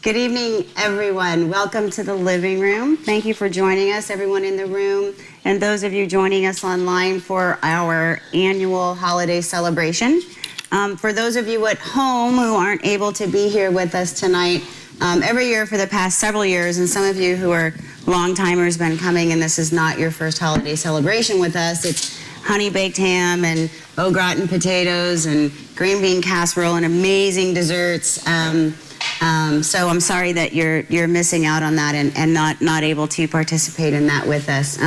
Good evening, everyone. Welcome to the living room. Thank you for joining us, everyone in the room, and those of you joining us online for our annual holiday celebration. For those of you at home who aren't able to be here with us tonight, every year for the past several years, and some of you who are long-timers been coming and this is not your first holiday celebration with us, it's honey baked ham and au gratin potatoes and green bean casserole and amazing desserts. So I'm sorry that you're missing out on that and not able to participate in that with us.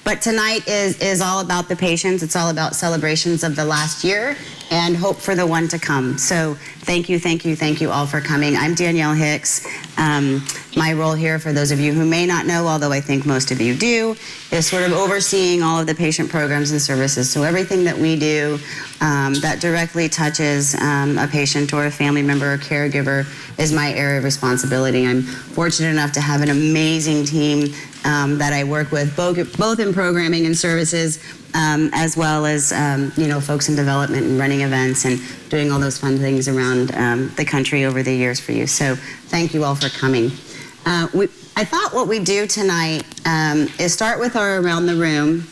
But tonight is all about the patients. It's all about celebrations of the last year and hope for the one to come. So thank you all for coming. I'm Danielle Hicks. My role here, for those of you who may not know, although I think most of you do, is sort of overseeing all of the patient programs and services. So everything that we do that directly touches a patient or a family member or caregiver is my area of responsibility. I'm fortunate enough to have an amazing team that I work with, both in programming and services, as well as folks in development and running events and doing all those fun things around the country over the years for you. So thank you all for coming. I thought what we do tonight is start with our Around the Room,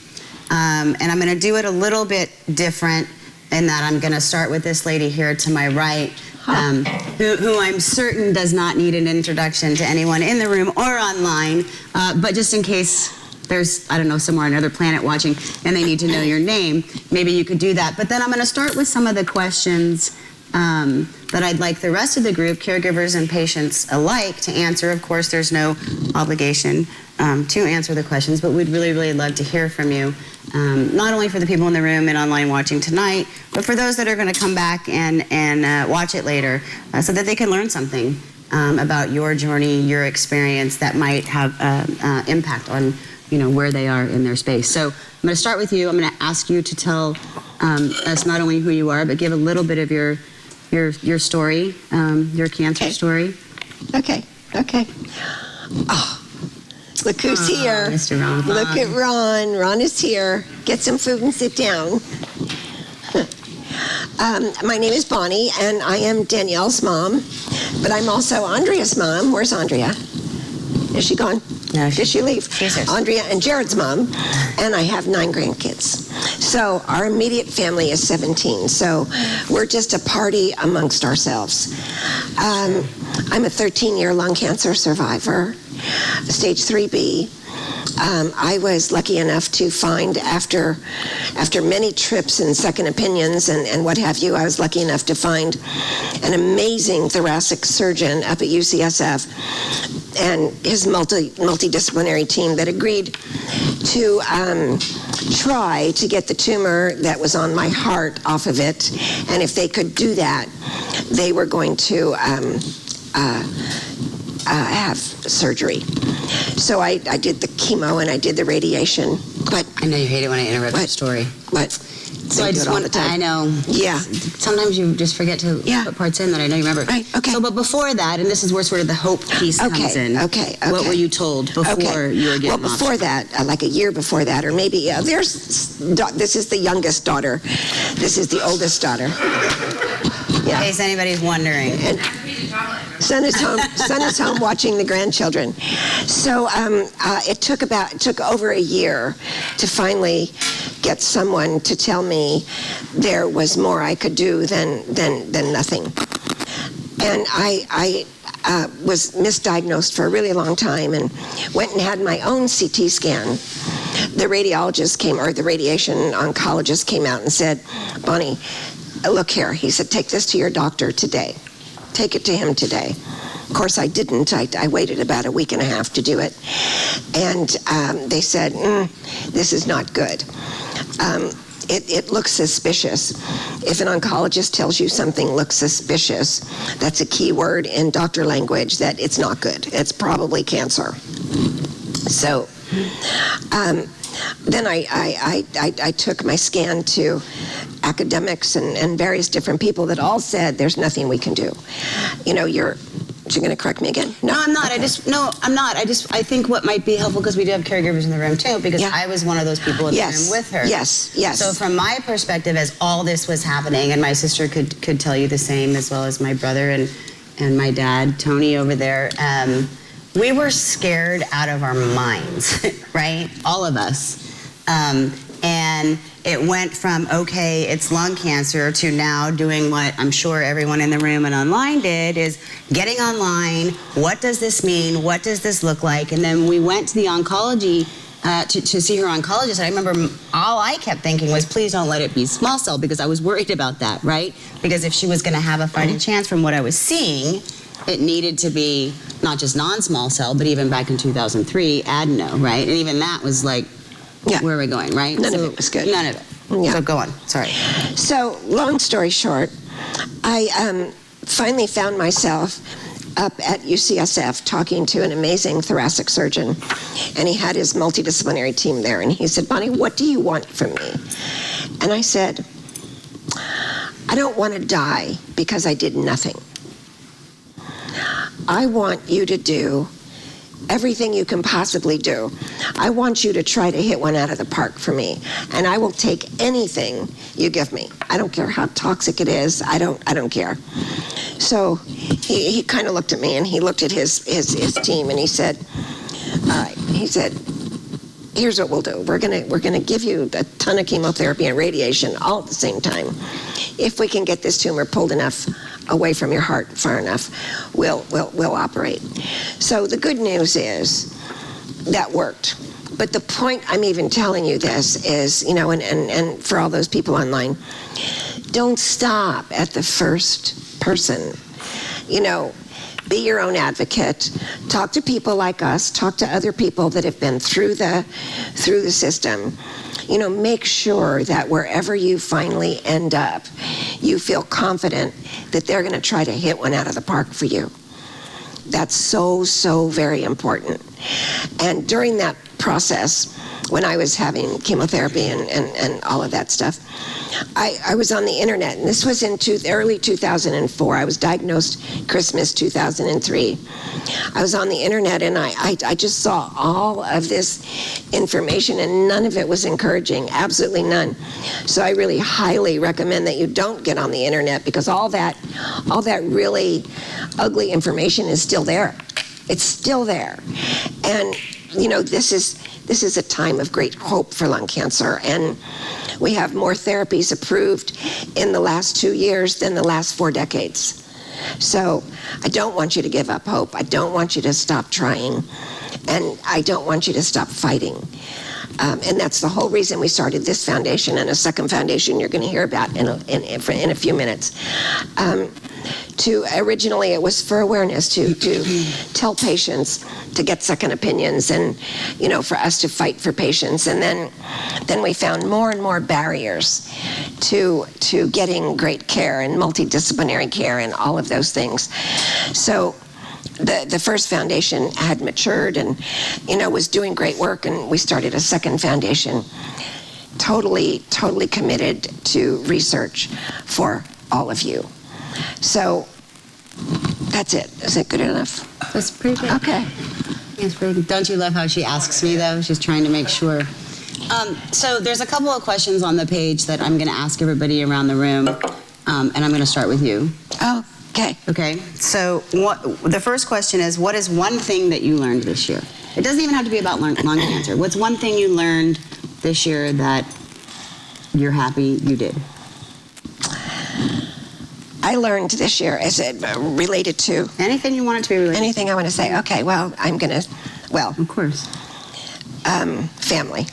and I'm going to do it a little bit different in that I'm going to start with this lady here to my right, who I'm certain does not need an introduction to anyone in the room or online, but just in case there's, I don't know, somewhere on another planet watching and they need to know your name, maybe you could do that. But then I'm going to start with some of the questions that I'd like the rest of the group, caregivers and patients alike, to answer. Of course, there's no obligation to answer the questions, but we'd really love to hear from you, not only for the people in the room and online watching tonight, but for those that are going to come back and watch it later, so that they can learn something about your journey, your experience that might have impact on where they are in their space. So I'm going to start with you. I'm going to ask you to tell us not only who you are, but give a little bit of your story, your cancer story. Okay. Oh, look who's here. Mr. Ron. Look at Ron. Ron is here. Get some food and sit down. My name is Bonnie, and I am Danielle's mom, but I'm also Andrea's mom. Where's Andrea? Is she gone? No, Did she leave? She's here. Andrea and Jared's mom, and I have 9 grandkids. So our immediate family is 17, so we're just a party amongst ourselves. I'm a 13-year lung cancer survivor, stage 3B. I was lucky enough to find, after many trips and second opinions and what have you, I was lucky enough to find an amazing thoracic surgeon up at UCSF and his multidisciplinary team that agreed to try to get the tumor that was on my heart off of it. And if they could do that, they were going to have surgery. So I did the chemo and I did the radiation. But I know you hate it when I interrupt your story. What? So I just want to, I know. Yeah. Sometimes you just forget to put parts in that I know you remember. Right, okay. So, but before that, and this is where sort of the hope piece comes in. Okay. What were you told before you were getting Well, before that, like a year before that, or maybe, this is the youngest daughter. This is the oldest daughter. In case anybody's wondering. And son is home watching the grandchildren. So it took over a year to finally get someone to tell me there was more I could do than nothing. And I was misdiagnosed for a really long time and went and had my own CT scan. The radiologist the radiation oncologist came out and said, Bonnie, look here. He said, take this to your doctor today. Take it to him today. Of course, I didn't. I waited about a week and a half to do it. And they said, this is not good. It looks suspicious. If an oncologist tells you something looks suspicious, that's a key word in doctor language that it's not good. It's probably cancer. So then I took my scan to academics and various different people that all said there's nothing we can do. You're going to correct me again? No, I'm not. Okay. I'm not. I think what might be helpful, because we do have caregivers in the room too, because I was one of those people in the room with her. Yes. So from my perspective, as all this was happening, and my sister could tell you the same, as well as my brother, and and my dad, Tony over there, we were scared out of our minds, right? All of us. And it went from, okay, it's lung cancer, to now doing what I'm sure everyone in the room and online did, is getting online. What does this mean? What does this look like? And then we went to the oncology, to see her oncologist. And I remember all I kept thinking was, please don't let it be small cell, because I was worried about that, right? Because if she was going to have a fighting chance from what I was seeing, it needed to be not just non-small cell, but even back in 2003, adeno, right? And even that was like, where are we going, right? None of it was good. None of it. Yeah. So go on. Sorry. So, long story short, I finally found myself up at UCSF talking to an amazing thoracic surgeon, and he had his multidisciplinary team there, and he said, Bonnie, what do you want from me? And I said, I don't want to die because I did nothing. I want you to do everything you can possibly do. I want you to try to hit one out of the park for me, and I will take anything you give me. I don't care how toxic it is. I don't care. So he kind of looked at me, and he looked at his team, and he said, all right, he said, here's what we'll do. We're gonna give you a ton of chemotherapy and radiation all at the same time. If we can get this tumor pulled enough away from your heart far enough, we'll operate. So the good news is that worked. But the point I'm even telling you this is, you know, and for all those people online, don't stop at the first person. You know, be your own advocate. Talk to people like us. Talk to other people that have been through the system. You know, make sure that wherever you finally end up, you feel confident that they're going to try to hit one out of the park for you. That's so, so very important. And during that process, when I was having chemotherapy and all of that stuff, I was on the internet, and this was in early 2004. I was diagnosed Christmas 2003. I was on the internet, and I just saw all of this information, and none of it was encouraging, absolutely none. So I really highly recommend that you don't get on the internet, because all that really ugly information is still there. It's still there. And you know, this is a time of great hope for lung cancer, and we have more therapies approved in the last 2 years than the last 4 decades. So I don't want you to give up hope. I don't want you to stop trying, and I don't want you to stop fighting. And that's the whole reason we started this foundation, and a second foundation you're going to hear about in a few minutes. Originally it was for awareness, to tell patients to get second opinions, and you know, for us to fight for patients. And then we found more and more barriers to getting great care and multidisciplinary care and all of those things. So the first foundation had matured and, you know, was doing great work, and we started a second foundation, totally committed to research for all of you. So that's it. Is it good enough? That's pretty good. Okay. Yes, pretty good. Don't you love how she asks me, though? She's trying to make sure. So there's a couple of questions on the page that I'm going to ask everybody around the room, and I'm going to start with you. Oh, okay. Okay. So the first question is, what is one thing that you learned this year? It doesn't even have to be about lung cancer. What's one thing you learned this year that you're happy you did? I learned this year, as it related to... Anything you want it to be related to. Anything I want to say. Okay, well, Of course. Family.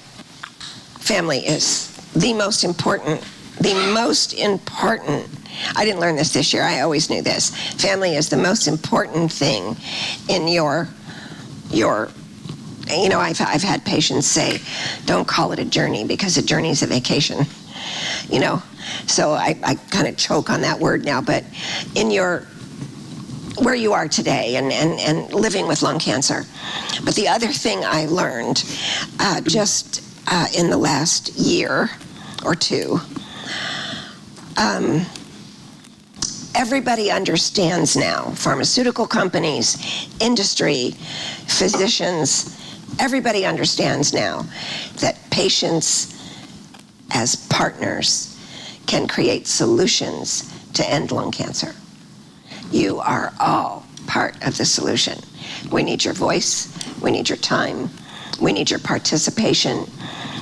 Family is the most important. I didn't learn this year. I always knew this. Family is the most important thing in your you know, I've had patients say, don't call it a journey, because a journey is a vacation. You know, so I kind of choke on that word now, but in where you are today and living with lung cancer. But the other thing I learned just in the last year or two, everybody understands now, pharmaceutical companies, industry, physicians, everybody understands now that patients as partners can create solutions to end lung cancer. You are all part of the solution. We need your voice. We need your time. We need your participation,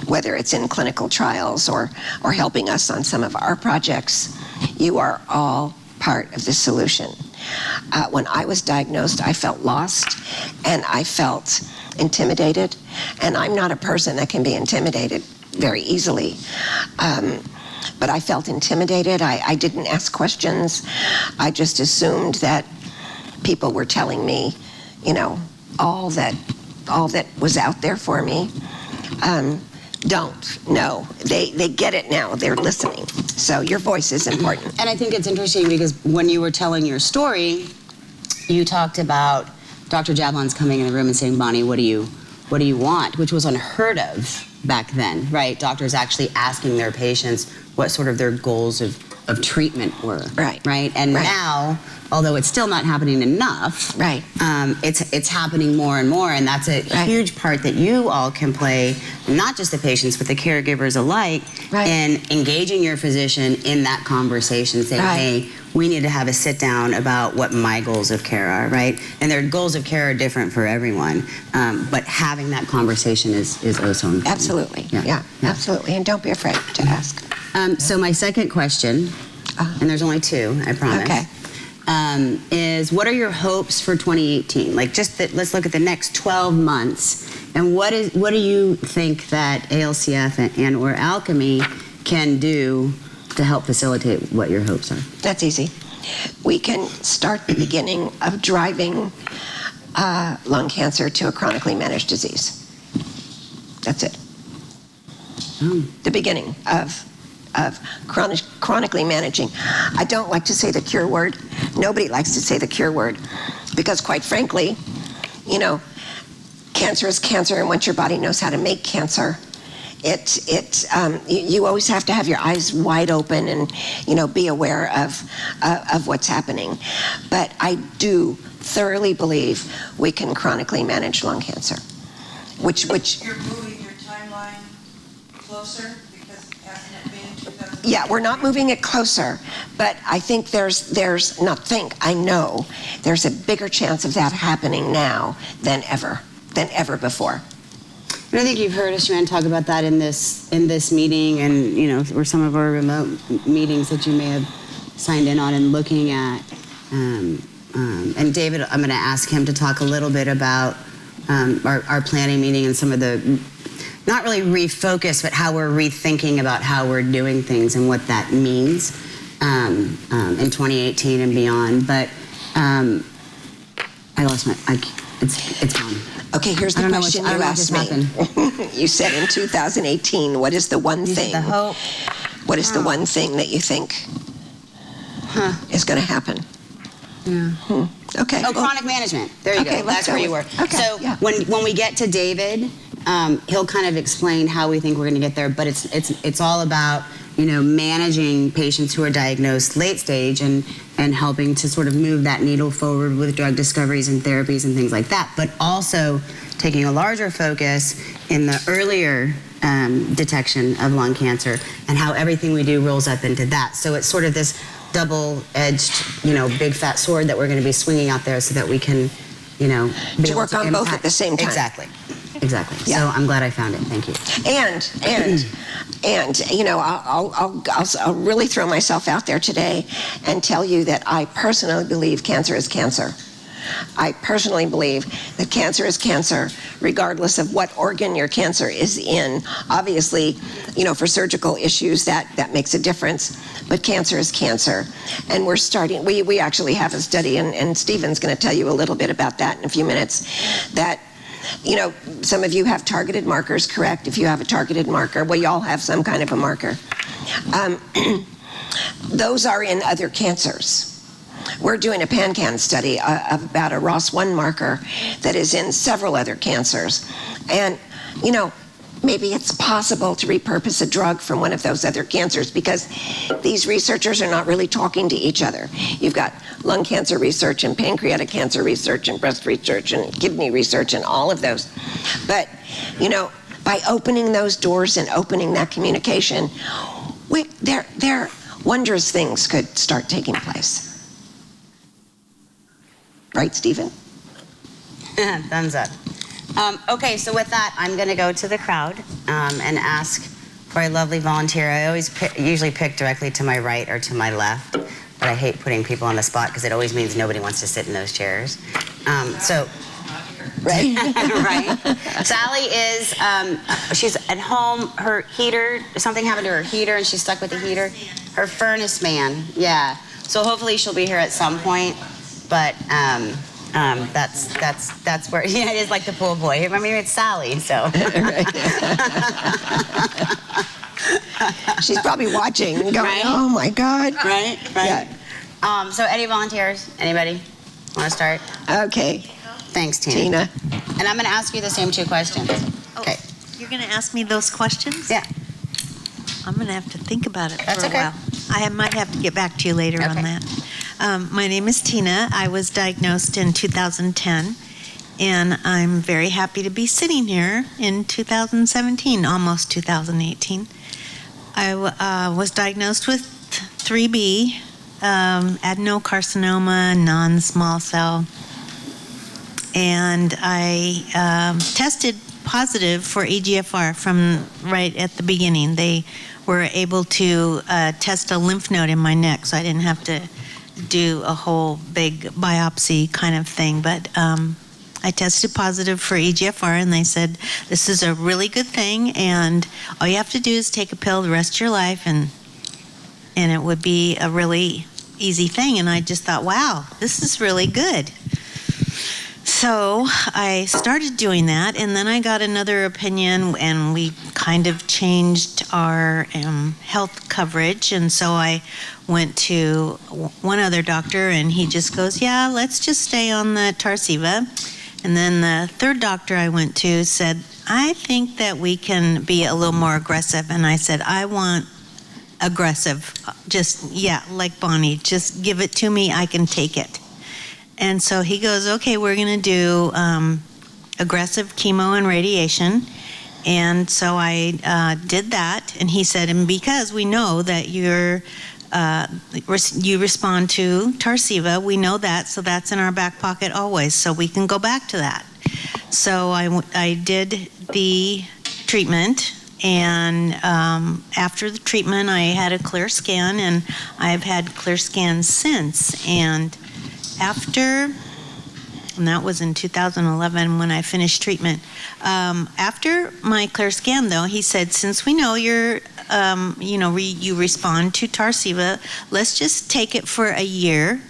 whether it's in clinical trials or helping us on some of our projects. You are all part of the solution. When I was diagnosed, I felt lost and I felt intimidated. And I'm not a person that can be intimidated very easily. But I felt intimidated. I didn't ask questions. I just assumed that people were telling me, all that was out there for me. No, they get it now. They're listening. So your voice is important. And I think it's interesting because when you were telling your story, you talked about Dr. Jablon's coming in the room and saying, Bonnie, what do you want? Which was unheard of back then, right? Doctors actually asking their patients what sort of their goals of treatment were. Right. And right. Now, although it's still not happening enough, right. It's happening more and more, and that's a right. huge part that you all can play, not just the patients, but the caregivers alike, right. in engaging your physician in that conversation, saying, right. hey, we need to have a sit down about what my goals of care are, right? And their goals of care are different for everyone, but having that conversation is also important. Absolutely, yeah, absolutely, and don't be afraid to ask. So my second question, and there's only two, I promise. Okay. Is what are your hopes for 2018? Like let's look at the next 12 months, and what do you think that ALCF and or Alchemy can do to help facilitate what your hopes are? That's easy. We can start the beginning of driving lung cancer to a chronically managed disease. That's it. The beginning of chronically managing. I don't like to say the cure word. Nobody likes to say the cure word because, quite frankly, cancer is cancer, and once your body knows how to make cancer, you always have to have your eyes wide open and be aware of what's happening. But I do thoroughly believe we can chronically manage lung cancer, which you're moving your timeline closer. Yeah, we're not moving it closer, but I think I know there's a bigger chance of that happening now than ever before. And I think you've heard us, Joanne, talk about that in this meeting, and or some of our remote meetings that you may have signed in on and looking at. And David, I'm going to ask him to talk a little bit about our planning meeting and some of the. Not really refocus, but how we're rethinking about how we're doing things and what that means in 2018 and beyond. But I lost it's gone. Okay, here's the question you asked me. You said in 2018, what is the one thing? The hope. What is the one thing that you think is going to happen? Yeah. Okay. Oh, chronic management. There you go. That's where you were. Okay. So when we get to David, he'll kind of explain how we think we're going to get there. But it's all about managing patients who are diagnosed late stage and helping to sort of move that needle forward with drug discoveries and therapies and things like that. But also taking a larger focus in the earlier detection of lung cancer and how everything we do rolls up into that. So it's sort of this double-edged, big fat sword that we're going to be swinging out there so that we can, be to work on both at the same time. Exactly. Yeah. So I'm glad I found it. Thank you. And I'll really throw myself out there today and tell you that I personally believe cancer is cancer. I personally believe that cancer is cancer, regardless of what organ your cancer is in. Obviously, for surgical issues, that makes a difference. But cancer is cancer. And we're starting, we actually have a study, and Stephen's going to tell you a little bit about that in a few minutes, that some of you have targeted markers, correct? If you have a targeted marker, well, you all have some kind of a marker. Those are in other cancers. We're doing a PanCan study about a ROS1 marker that is in several other cancers. And, maybe it's possible to repurpose a drug from one of those other cancers because these researchers are not really talking to each other. You've got lung cancer research and pancreatic cancer research and breast research and kidney research and all of those. But, by opening those doors and opening that communication, there wondrous things could start taking place. Right, Stephen? Thumbs up. Okay, so with that, I'm going to go to the crowd and ask for a lovely volunteer. I always usually pick directly to my right or to my left, but I hate putting people on the spot because it always means nobody wants to sit in those chairs. Right. Right. Sally is, she's at home. Her heater, something happened to her heater, and she's stuck with the heater. Her furnace man, yeah. So hopefully she'll be here at some point, but that's where, yeah, it is like the pool boy. I mean, it's Sally, so. She's probably watching and going, Right? oh my God. Right, right. Yeah. So any volunteers? Anybody want to start? Okay, Thanks, Tina. Tina. And I'm going to ask you the same 2 questions. Okay. You're going to ask me those questions? Yeah. I'm going to have to think about it That's for a okay. while. I might have to get back to you later on Okay. that. My name is Tina. I was diagnosed in 2010, and I'm very happy to be sitting here in 2017, almost 2018. I was diagnosed with 3B, adenocarcinoma, non-small cell, and I tested positive for EGFR from right at the beginning. They were able to test a lymph node in my neck, so I didn't have to do a whole big biopsy kind of thing. But I tested positive for EGFR, and they said, this is a really good thing, and all you have to do is take a pill the rest of your life, and it would be a really easy thing. And I just thought, wow, this is really good. So I started doing that, and then I got another opinion, and we kind of changed our health coverage. And so I went to one other doctor, and he just goes, yeah, let's just stay on the Tarceva. And then the third doctor I went to said, I think that we can be a little more aggressive. And I said, I want aggressive. Just, yeah, like Bonnie, just give it to me. I can take it. And so he goes, okay, we're going to do aggressive chemo and radiation. And so I did that. And he said, and because we know that you respond to Tarceva, we know that, so that's in our back pocket always, so we can go back to that. So I did the treatment, and after the treatment, I had a clear scan, and I've had clear scans since. And that was in 2011 when I finished treatment. After my clear scan, though, he said, since we know you respond to Tarceva, let's just take it for a year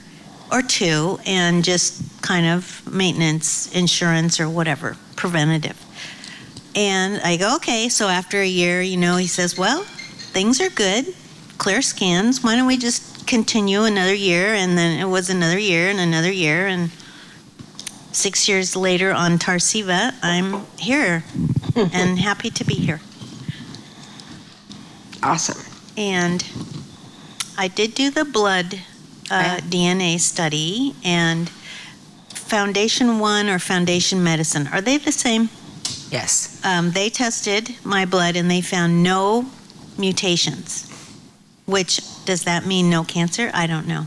or two and just kind of maintenance, insurance, or whatever, preventative. And I go, okay. So after a year, he says, well, things are good, clear scans. Why don't we just continue another year? And then it was another year and another year, and 6 years later on Tarceva, I'm here and happy to be here. Awesome. And I did do the blood DNA study, and Foundation One or Foundation Medicine, are they the same? Yes. They tested my blood and they found no mutations. Which, does that mean no cancer? I don't know.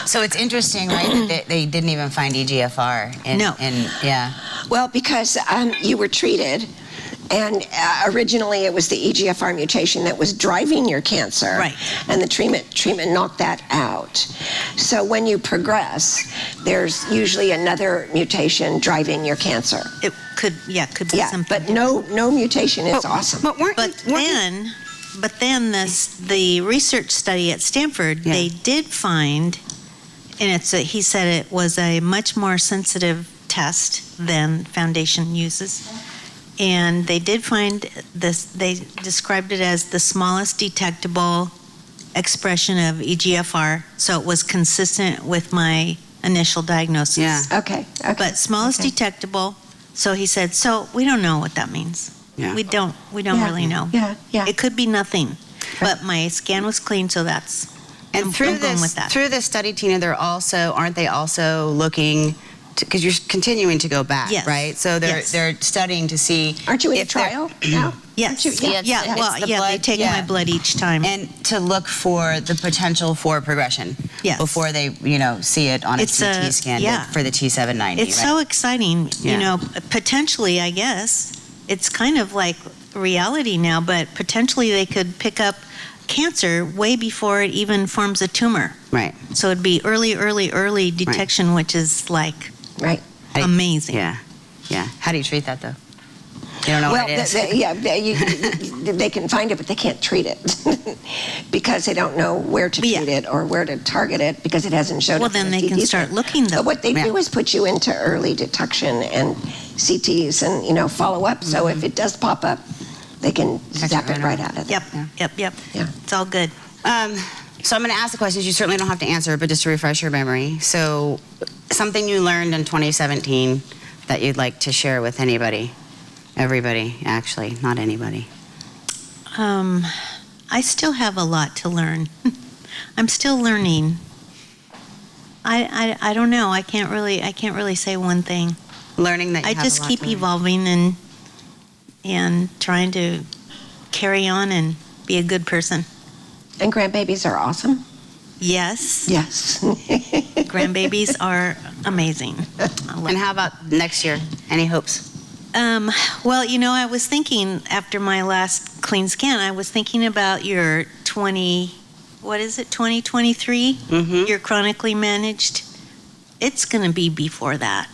So it's interesting, right, that they didn't even find EGFR. No. Yeah. Well, because you were treated, and originally it was the EGFR mutation that was driving your cancer. Right. And the treatment knocked that out. So when you progress, there's usually another mutation driving your cancer. It could be something. But no mutation is awesome. But then the research study at Stanford, they did find, and he said it was a much more sensitive test than Foundation uses. And they did find this, they described it as the smallest detectable expression of EGFR. So it was consistent with my initial diagnosis. Yeah. Okay. But smallest detectable. So he said, so we don't know what that means. Yeah. We don't really know. Yeah. It could be nothing, but my scan was clean, so I'm through going with that. this study, Tina, aren't they also looking because you're continuing to go back, Yes. right? So they're Yes. they're studying to see. Aren't you in a if they're- trial now? Yes. Aren't you? Yeah, Yeah. it's Well, the yeah. They blood, take yeah. my blood each time. And to look for the potential for progression. Yes. Before they, see it on a It's CT a- scan yeah. for the T790. It's right? so exciting, Yeah. potentially, I guess. It's kind of like reality now, but potentially they could pick up cancer way before it even forms a tumor. Right. So it'd be early detection, which is like Right. amazing. Yeah. Yeah. How do you treat that though? You don't know Well, what it is. they can find it, but they can't treat it because they don't know where to treat Yeah. it or where to target it because it hasn't shown Well, up. in then the they can CT start scan. looking, though. But what they Yeah. do is put you into early detection and CTs and follow up. So if it does pop up, they can zap it right out of there. Yep. Yeah. It's all good. So I'm going to ask the questions. You certainly don't have to answer, but just to refresh your memory. So something you learned in 2017 that you'd like to share with anybody? Everybody, actually, not anybody. I still have a lot to learn. I'm still learning. I don't know. I can't really say one thing. Learning that you I have just a lot keep to learn. evolving and trying to carry on and be a good person. And grandbabies are awesome. Yes, Yes. grandbabies are amazing. I love And how about next year? Any hopes? Well, I was thinking after my last clean scan, I was thinking about your 2023? Mhm. You're chronically managed. It's going to be before that.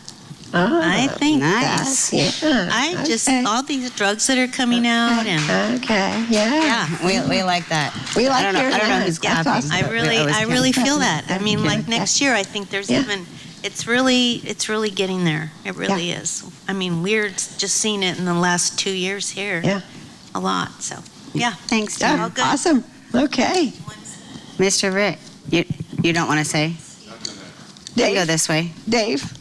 Oh, I think Nice. yeah. all these drugs that are coming out and Okay. Yeah. yeah. We like that. We like I don't know. hearing I don't know that. who's That's clapping. awesome. I but we always I can. really feel that. I That's mean, good. like next year, I think there's Yeah. it's really getting there. It really is. I mean, we're just seeing it in the last 2 years here. Yeah. A lot. So, yeah. Thanks, Yeah. Tim. All good. Awesome. Okay. Mr. Rick, you don't want to say? You can go Dave. this way. Dave.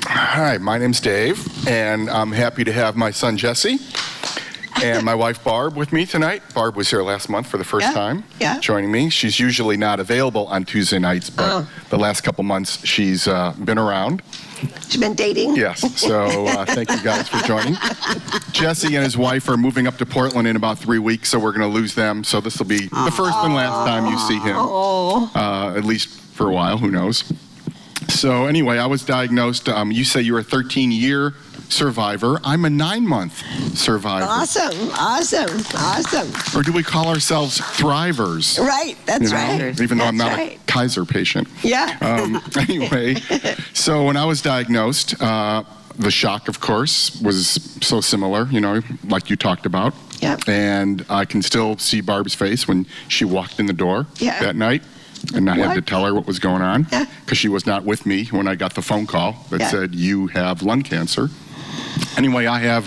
Hi, my name's Dave, and I'm happy to have my son Jesse and my wife Barb with me tonight. Barb was here last month for the first Yeah, time, yeah. joining me. She's usually not available on Tuesday nights, but the last couple months she's been around. She's been dating. Yes, so thank you guys for joining. Jesse and his wife are moving up to Portland in about 3 weeks, so we're going to lose them. So this will be the first and last time you see him, at least for a while, who knows. So anyway, I was diagnosed, you say you're a 13-year survivor. I'm a 9-month survivor. Awesome. Or do we call ourselves thrivers? Right. That's right. Even though I'm That's not right. a Kaiser patient. Yeah. Anyway, so when I was diagnosed, the shock, of course, was so similar, like you talked about. Yep. And I can still see Barb's face when she walked in the door Yeah. that night. And I had to What? tell her what was going on Yeah. because she was not with me when I got the phone call that Yeah. said, you have lung cancer. Anyway, I have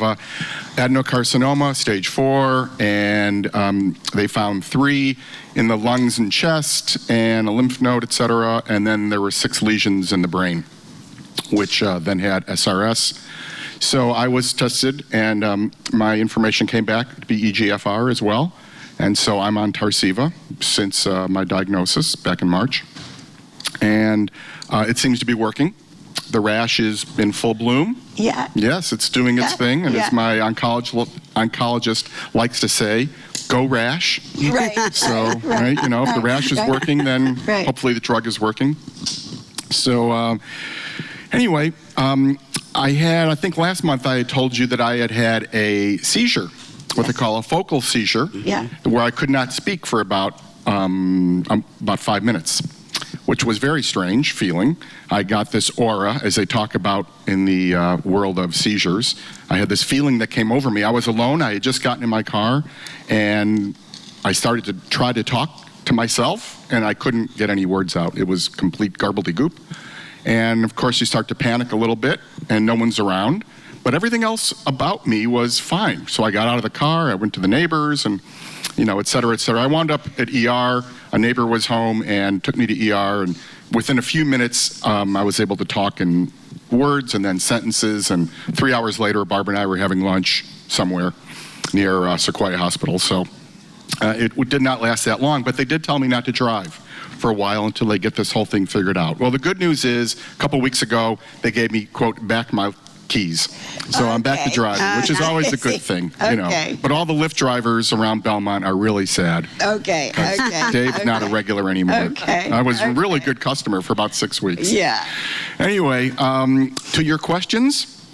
adenocarcinoma, stage 4, and they found 3 in the lungs and chest and a lymph node, etc. And then there were 6 lesions in the brain, which then had SRS. So I was tested, and my information came back to be EGFR as well. And so I'm on Tarceva since my diagnosis back in March. And it seems to be working. The rash is in full bloom. Yeah. Yes, it's doing its Yeah, thing. And yeah. as my oncologist likes to say, go rash. Right. So, right, if the rash is working, then Right. hopefully the drug is working. So, anyway, I think last month I had told you that I had a seizure, what they call a focal seizure, Yeah. where I could not speak for about 5 minutes, which was very strange feeling. I got this aura, as they talk about in the world of seizures. I had this feeling that came over me. I was alone. I had just gotten in my car, and I started to try to talk to myself, and I couldn't get any words out. It was complete garbledy-goop. And, of course, you start to panic a little bit, and no one's around. But everything else about me was fine. So I got out of the car, I went to the neighbors, and, et cetera, et cetera. I wound up at ER. A neighbor was home and took me to ER. And within a few minutes, I was able to talk in words and then sentences. And 3 hours later, Barbara and I were having lunch somewhere near Sequoia Hospital. So It did not last that long, but they did tell me not to drive for a while until they get this whole thing figured out. Well, the good news is, a couple weeks ago, they gave me, quote, back my keys. So I'm back to driving, which is always a good thing, you know. Okay. But all the Lyft drivers around Belmont are really sad. Okay. Dave's not a regular anymore. Okay, I was a really good customer for about 6 weeks. Yeah. Anyway, to your questions,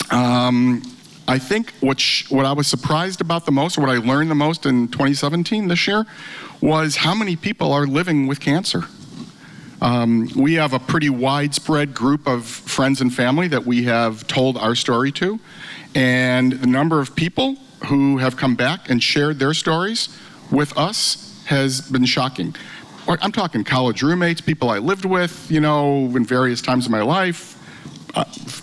I think what I was surprised about the most, or what I learned the most in 2017 this year, was how many people are living with cancer. We have a pretty widespread group of friends and family that we have told our story to, and the number of people who have come back and shared their stories with us has been shocking. I'm talking college roommates, people I lived with, you know, in various times of my life,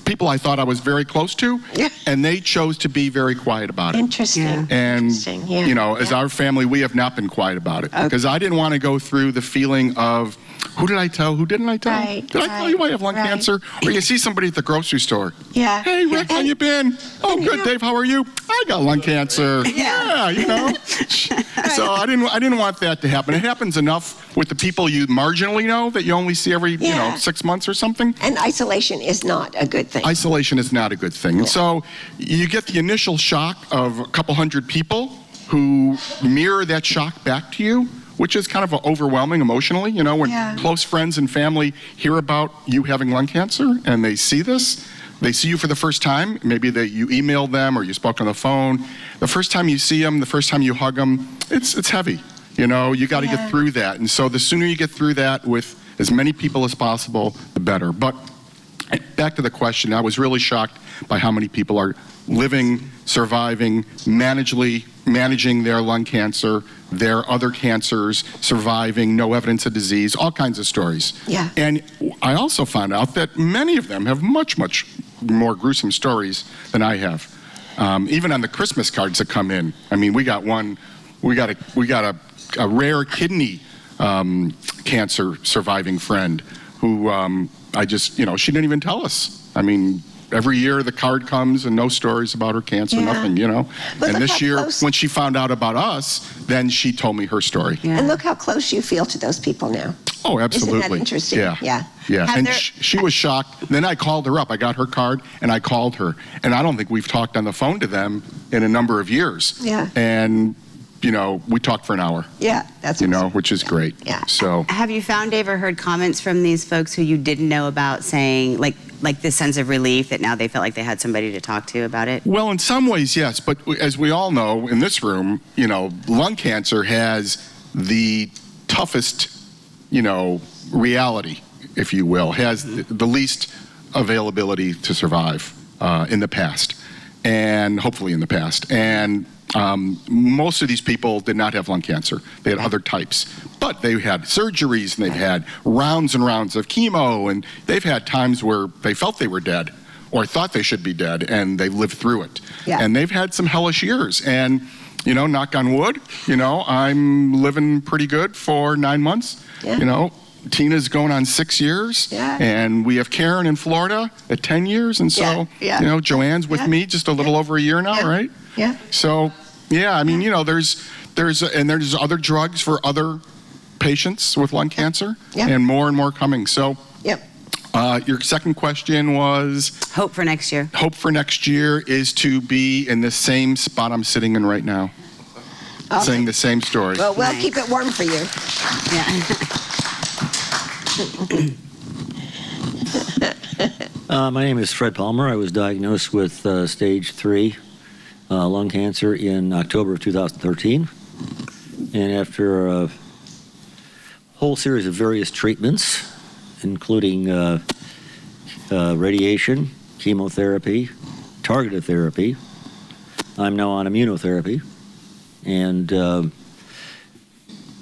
people I thought I was very close to, and they chose to be very quiet about it. Interesting. And, Interesting. Yeah. you know, as our family, we have not been quiet about it, because I didn't want to go through the feeling of, who did I tell? Who didn't I tell? Right, Did I tell you I have lung cancer? Or you see somebody at the grocery store. Yeah. Hey, Rick, how you been? Oh, good, Dave. How are you? I got lung cancer. Yeah. You know. So I didn't want that to happen. It happens enough with the people you marginally know that you only see every 6 months or something. And isolation is not a good thing. Isolation is not a good thing. And so you get the initial shock of a couple hundred people who mirror that shock back to you, which is kind of overwhelming emotionally, you know, when close friends and family hear about you having lung cancer and they see this. They see you for the first time. Maybe you emailed them or you spoke on the phone. The first time you see them, the first time you hug them, it's heavy. You know, you got to get through that. And so the sooner you get through that with as many people as possible, the better. But back to the question, I was really shocked by how many people are living, surviving, managing their lung cancer, their other cancers, surviving, no evidence of disease, all kinds of stories. Yeah. And I also found out that many of them have much, much more gruesome stories than I have. Even on the Christmas cards that come in. I mean, we got a rare kidney cancer surviving friend who she didn't even tell us. I mean, every year the card comes and no stories about her cancer, nothing, you know. But and look this how year, close- when she found out about us, then she told me her story. Yeah. And look how close you feel to those people now. Oh, absolutely. Isn't that interesting? Yeah. Yeah. And there- she was shocked. Then I called her up. I got her card and I called her. And I don't think we've talked on the phone to them in a number of years. Yeah. And, you know, we talked for an hour, Yeah, that's you know, awesome. which is great. Yeah. So, Have you found, Dave, or heard comments from these folks who you didn't know about saying, like this sense of relief that now they felt like they had somebody to talk to about it? well, in some ways, yes. But as we all know in this room, you know, lung cancer has the toughest, you know, reality, if you will, has the least availability to survive in the past, and hopefully in the past. And most of these people did not have lung cancer. They had other types. But they had surgeries, and they've had rounds and rounds of chemo, and they've had times where they felt they were dead or thought they should be dead, and they lived through it. Yeah. And they've had some hellish years. And, you know, knock on wood, you know, I'm living pretty good for 9 months. Yeah. You know, Tina's going on 6 years. Yeah. And we have Karen in Florida at 10 years. And so, Yeah. you know, Joanne's with me just a little over a year now, Yeah. right? Yeah. So, yeah, I mean, you know, there's other drugs for other patients with lung cancer, Yeah. and more coming. So, Yep. your second question was, Hope for next year. hope for next year is to be in the same spot I'm sitting in right now, saying the same story. Well, we'll Nice. keep it warm for you. Yeah. My name is Fred Palmer. I was diagnosed with stage 3 lung cancer in October of 2013. And after a whole series of various treatments, including radiation, chemotherapy, targeted therapy, I'm now on immunotherapy. And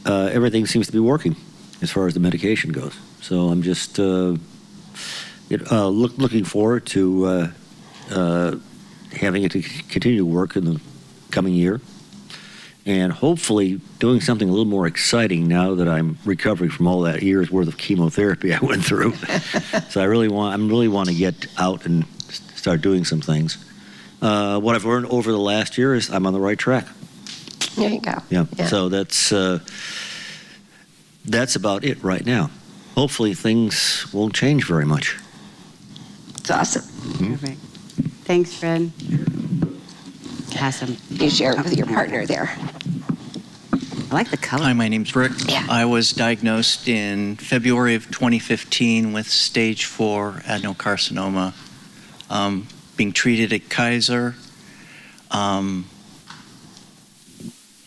everything seems to be working as far as the medication goes. So I'm just looking forward to having it to continue to work in the coming year, and hopefully doing something a little more exciting now that I'm recovering from all that year's worth of chemotherapy I went through. So I really want to get out and start doing some things. What I've learned over the last year is I'm on the right track. There you go. Yeah. Yeah. So that's about it right now. Hopefully things won't change very much. It's awesome. Perfect. Thanks, Fred. Awesome. You share it with your partner there. I like the color. Hi, my name's Rick. Yeah. I was diagnosed in February of 2015 with stage 4 adenocarcinoma, being treated at Kaiser. I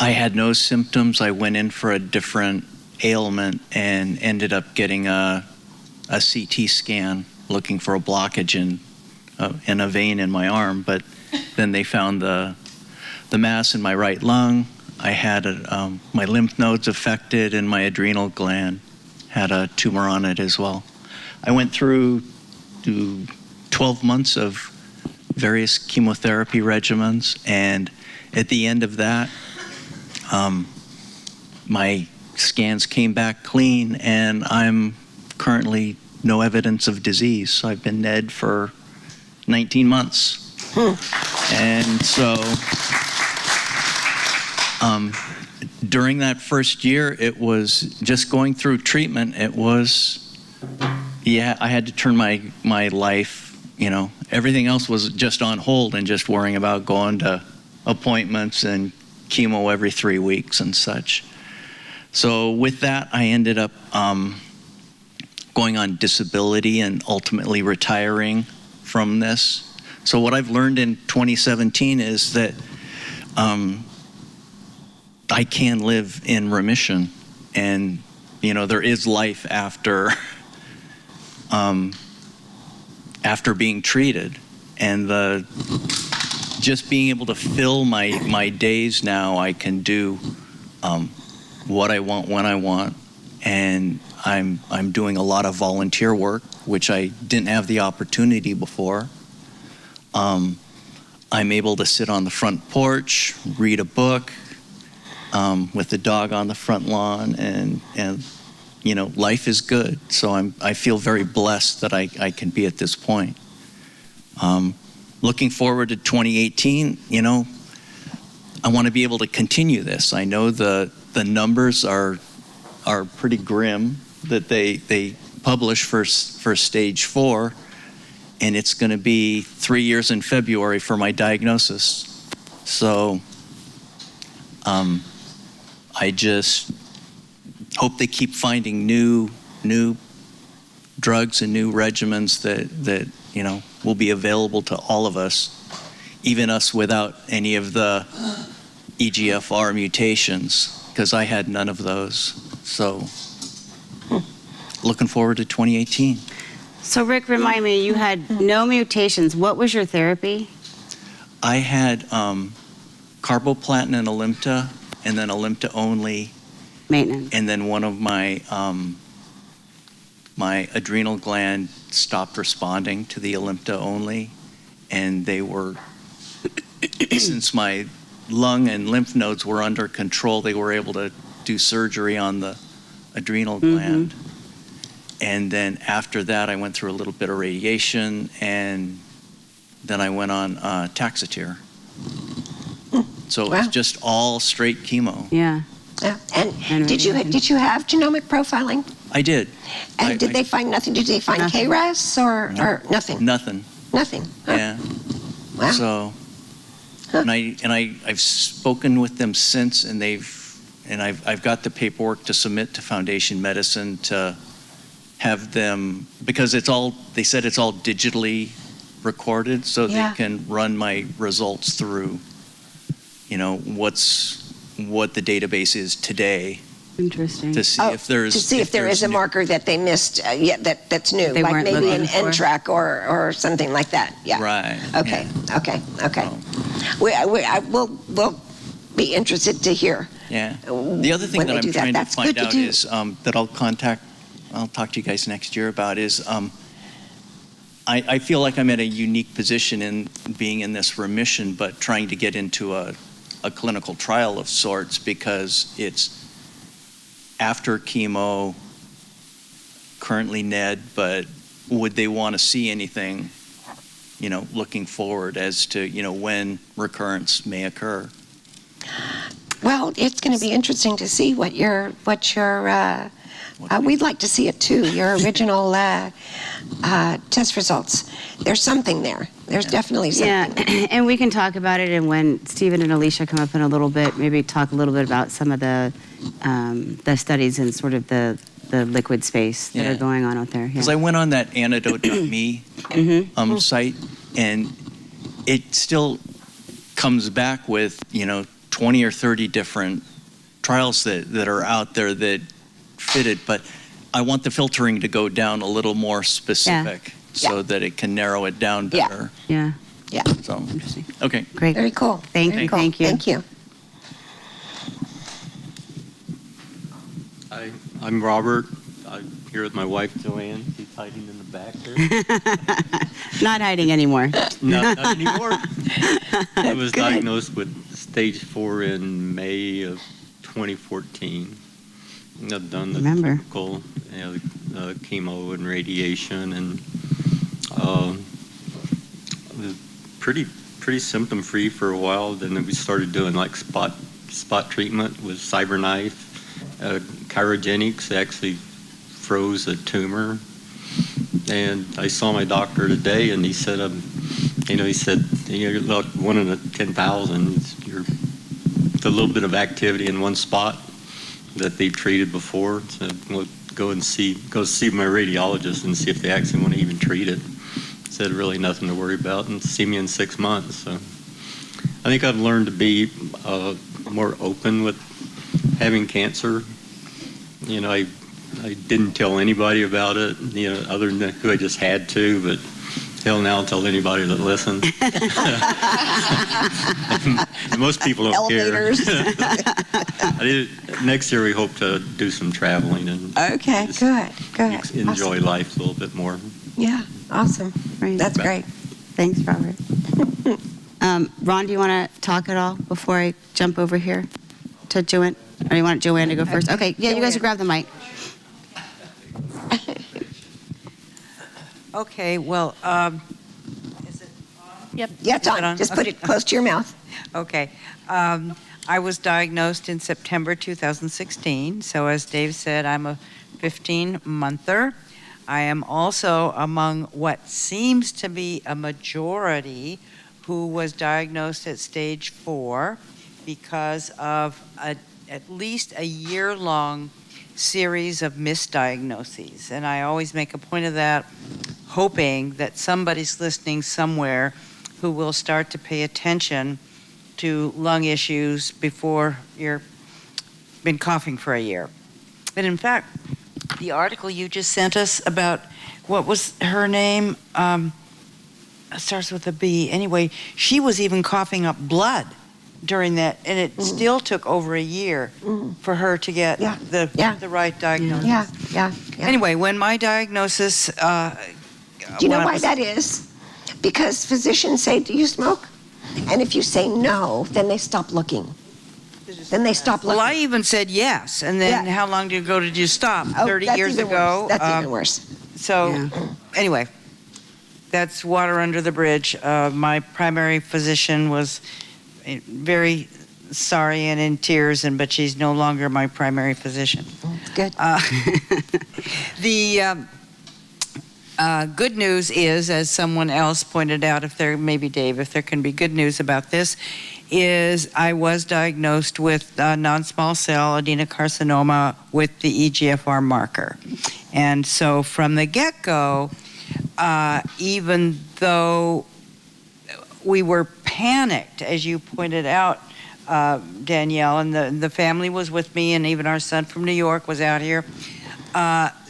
had no symptoms. I went in for a different ailment and ended up getting a CT scan looking for a blockage in a vein in my arm, but then they found the mass in my right lung. I had my lymph nodes affected, and my adrenal gland had a tumor on it as well. I went through 12 months of various chemotherapy regimens, and at the end of that, my scans came back clean, and I'm currently no evidence of disease. So I've been NED for 19 months. And so during that first year, it was just going through treatment. It was, I had to turn my life, everything else was just on hold and just worrying about going to appointments and chemo every 3 weeks and such. So with that, I ended up going on disability and ultimately retiring from this. So what I've learned in 2017 is that I can live in remission, and there is life after after being treated, and just being able to fill my days now. I can do what I want when I want, and I'm doing a lot of volunteer work, which I didn't have the opportunity before. I'm able to sit on the front porch, read a book with the dog on the front lawn, and life is good. So I feel very blessed that I can be at this point. Looking forward to 2018, I want to be able to continue this. I know the numbers are pretty grim that they publish for stage 4, and it's going to be 3 years in February for my diagnosis. So I just hope they keep finding new drugs and new regimens that will be available to all of us, even us without any of the EGFR mutations, because I had none of those. So looking forward to 2018. So Rick, remind me, you had no mutations. What was your therapy? I had carboplatin and Alimta, and then Alimta only, Maintenance. and then one of my my adrenal gland stopped responding to the Alimta only, and they were, since my lung and lymph nodes were under control, they were able to do surgery on the adrenal gland. And then after that, I went through a little bit of radiation, and then I went on Taxotere. So Wow. it's just all straight chemo. Yeah. Yeah. And did you have genomic profiling? I did. And did they find nothing? Did they find Nothing. KRAS or nothing? Nothing. Nothing. Huh. Yeah. Wow. So, Huh. and I've spoken with them since, and I've got the paperwork to submit to Foundation Medicine to have them, because they said it's all digitally recorded, so Yeah. they can run my results through, what the database is today, Interesting. to see if there's to see if there is a new- marker that they missed, that's new, They like weren't maybe an looking for. NTRK or something like that. Yeah. Right. Okay. yeah. Okay. So, We'll be interested to hear. Yeah. The other thing when that they I'm do that. trying to That's find good to out do. is that I'll talk to you guys next year about is I feel like I'm in a unique position in being in this remission, but trying to get into a clinical trial of sorts, because it's after chemo, currently NED, but would they want to see anything, looking forward as to, when recurrence may occur? Well, it's going to be interesting to see what your we'd like to see it too, your original test results. There's something there. There's definitely something. Yeah, and we can talk about it, and when Stephen and Alicia come up in a little bit, maybe talk a little bit about some of the studies and sort of the liquid space that are going on out there. Because I went on that antidote.me site, and it still comes back with 20 or 30 different trials that are out there that fit it, but I want the filtering to go down a little more specific so that it can narrow it down better. Yeah. Yeah. So, Interesting. okay. Great. Very cool. Thank Very you. cool. Thank you. Thank you. Hi, I'm Robert. I'm here with my wife, Joanne. She's hiding in the back there. Not hiding anymore. Not anymore. I was Good. diagnosed with stage 4 in May of 2014. I've done the Remember. typical chemo and radiation, and was pretty symptom free for a while. Then we started doing like spot treatment with CyberKnife. Chirogenics actually froze a tumor, and I saw my doctor today, and he said, you're like 1 in 10,000. You're a little bit of activity in one spot that they've treated before. So we'll go see my radiologist and see if they actually want to even treat it. Said really nothing to worry about, and see me in 6 months. So I think I've learned to be more open with having cancer. I didn't tell anybody about it, other than who I just had to, but hell, now I'll tell anybody that listens. Most people don't Elevators. care. Next year we hope to do some traveling and Okay, just good. enjoy Awesome. life a little bit more. Yeah, awesome. Right. That's great. Thanks, Robert. Ron, do you want to talk at all before I jump over here to Joanne? Or do you want Joanne to go first? Okay, yeah, you guys will grab the mic. Okay, well, is it on? Yep. Yeah, it's Is it on. Just put it close to your mouth. Okay. I was diagnosed in September 2016. So as Dave said, I'm a 15-monther. I am also among what seems to be a majority who was diagnosed at stage 4 because of at least a year-long series of misdiagnoses. And I always make a point of that, hoping that somebody's listening somewhere who will start to pay attention to lung issues before you've been coughing for a year. And in fact, the article you just sent us about, what was her name? It starts with a B. Anyway, she was even coughing up blood during that, and it still took over a year for her to get the right diagnosis. Yeah. Anyway, when my diagnosis... Do you know why that is? Because physicians say, do you smoke? And if you say no, then they stop looking. Well, I even said yes, and then how long ago did you stop? 30 that's years even ago. Worse. That's even worse. So, anyway, that's water under the bridge. My primary physician was very sorry and in tears, but she's no longer my primary physician. Good. The good news is, as someone else pointed out, if there can be good news about this, is I was diagnosed with non-small cell adenocarcinoma with the EGFR marker. And so from the get-go, even though we were panicked, as you pointed out, Danielle, and the family was with me, and even our son from New York was out here,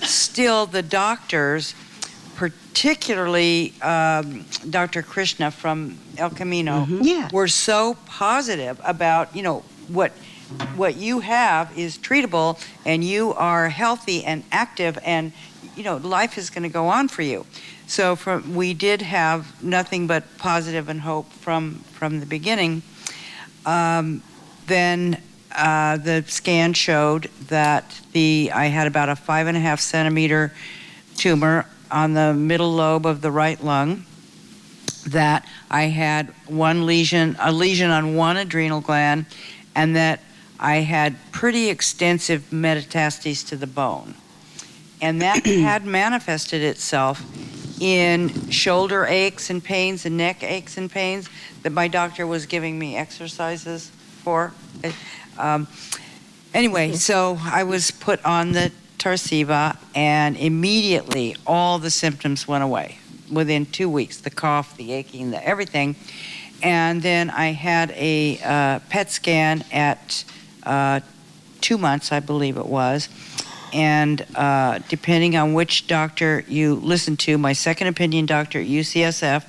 still the doctors, particularly Dr. Krishna from El Camino, were so positive about, what you have is treatable, and you are healthy and active, and, life is going to go on for you. So we did have nothing but positive and hope from the beginning. Then the scan showed that I had about a 5.5 centimeter tumor on the middle lobe of the right lung, that I had a lesion on one adrenal gland, and that I had pretty extensive metastases to the bone. And that had manifested itself in shoulder aches and pains and neck aches and pains that my doctor was giving me exercises for. Anyway, so I was put on the Tarceva, and immediately all the symptoms went away within 2 weeks, the cough, the aching, the everything. And then I had a PET scan at 2 months, I believe it was. And depending on which doctor you listen to, my second opinion doctor at UCSF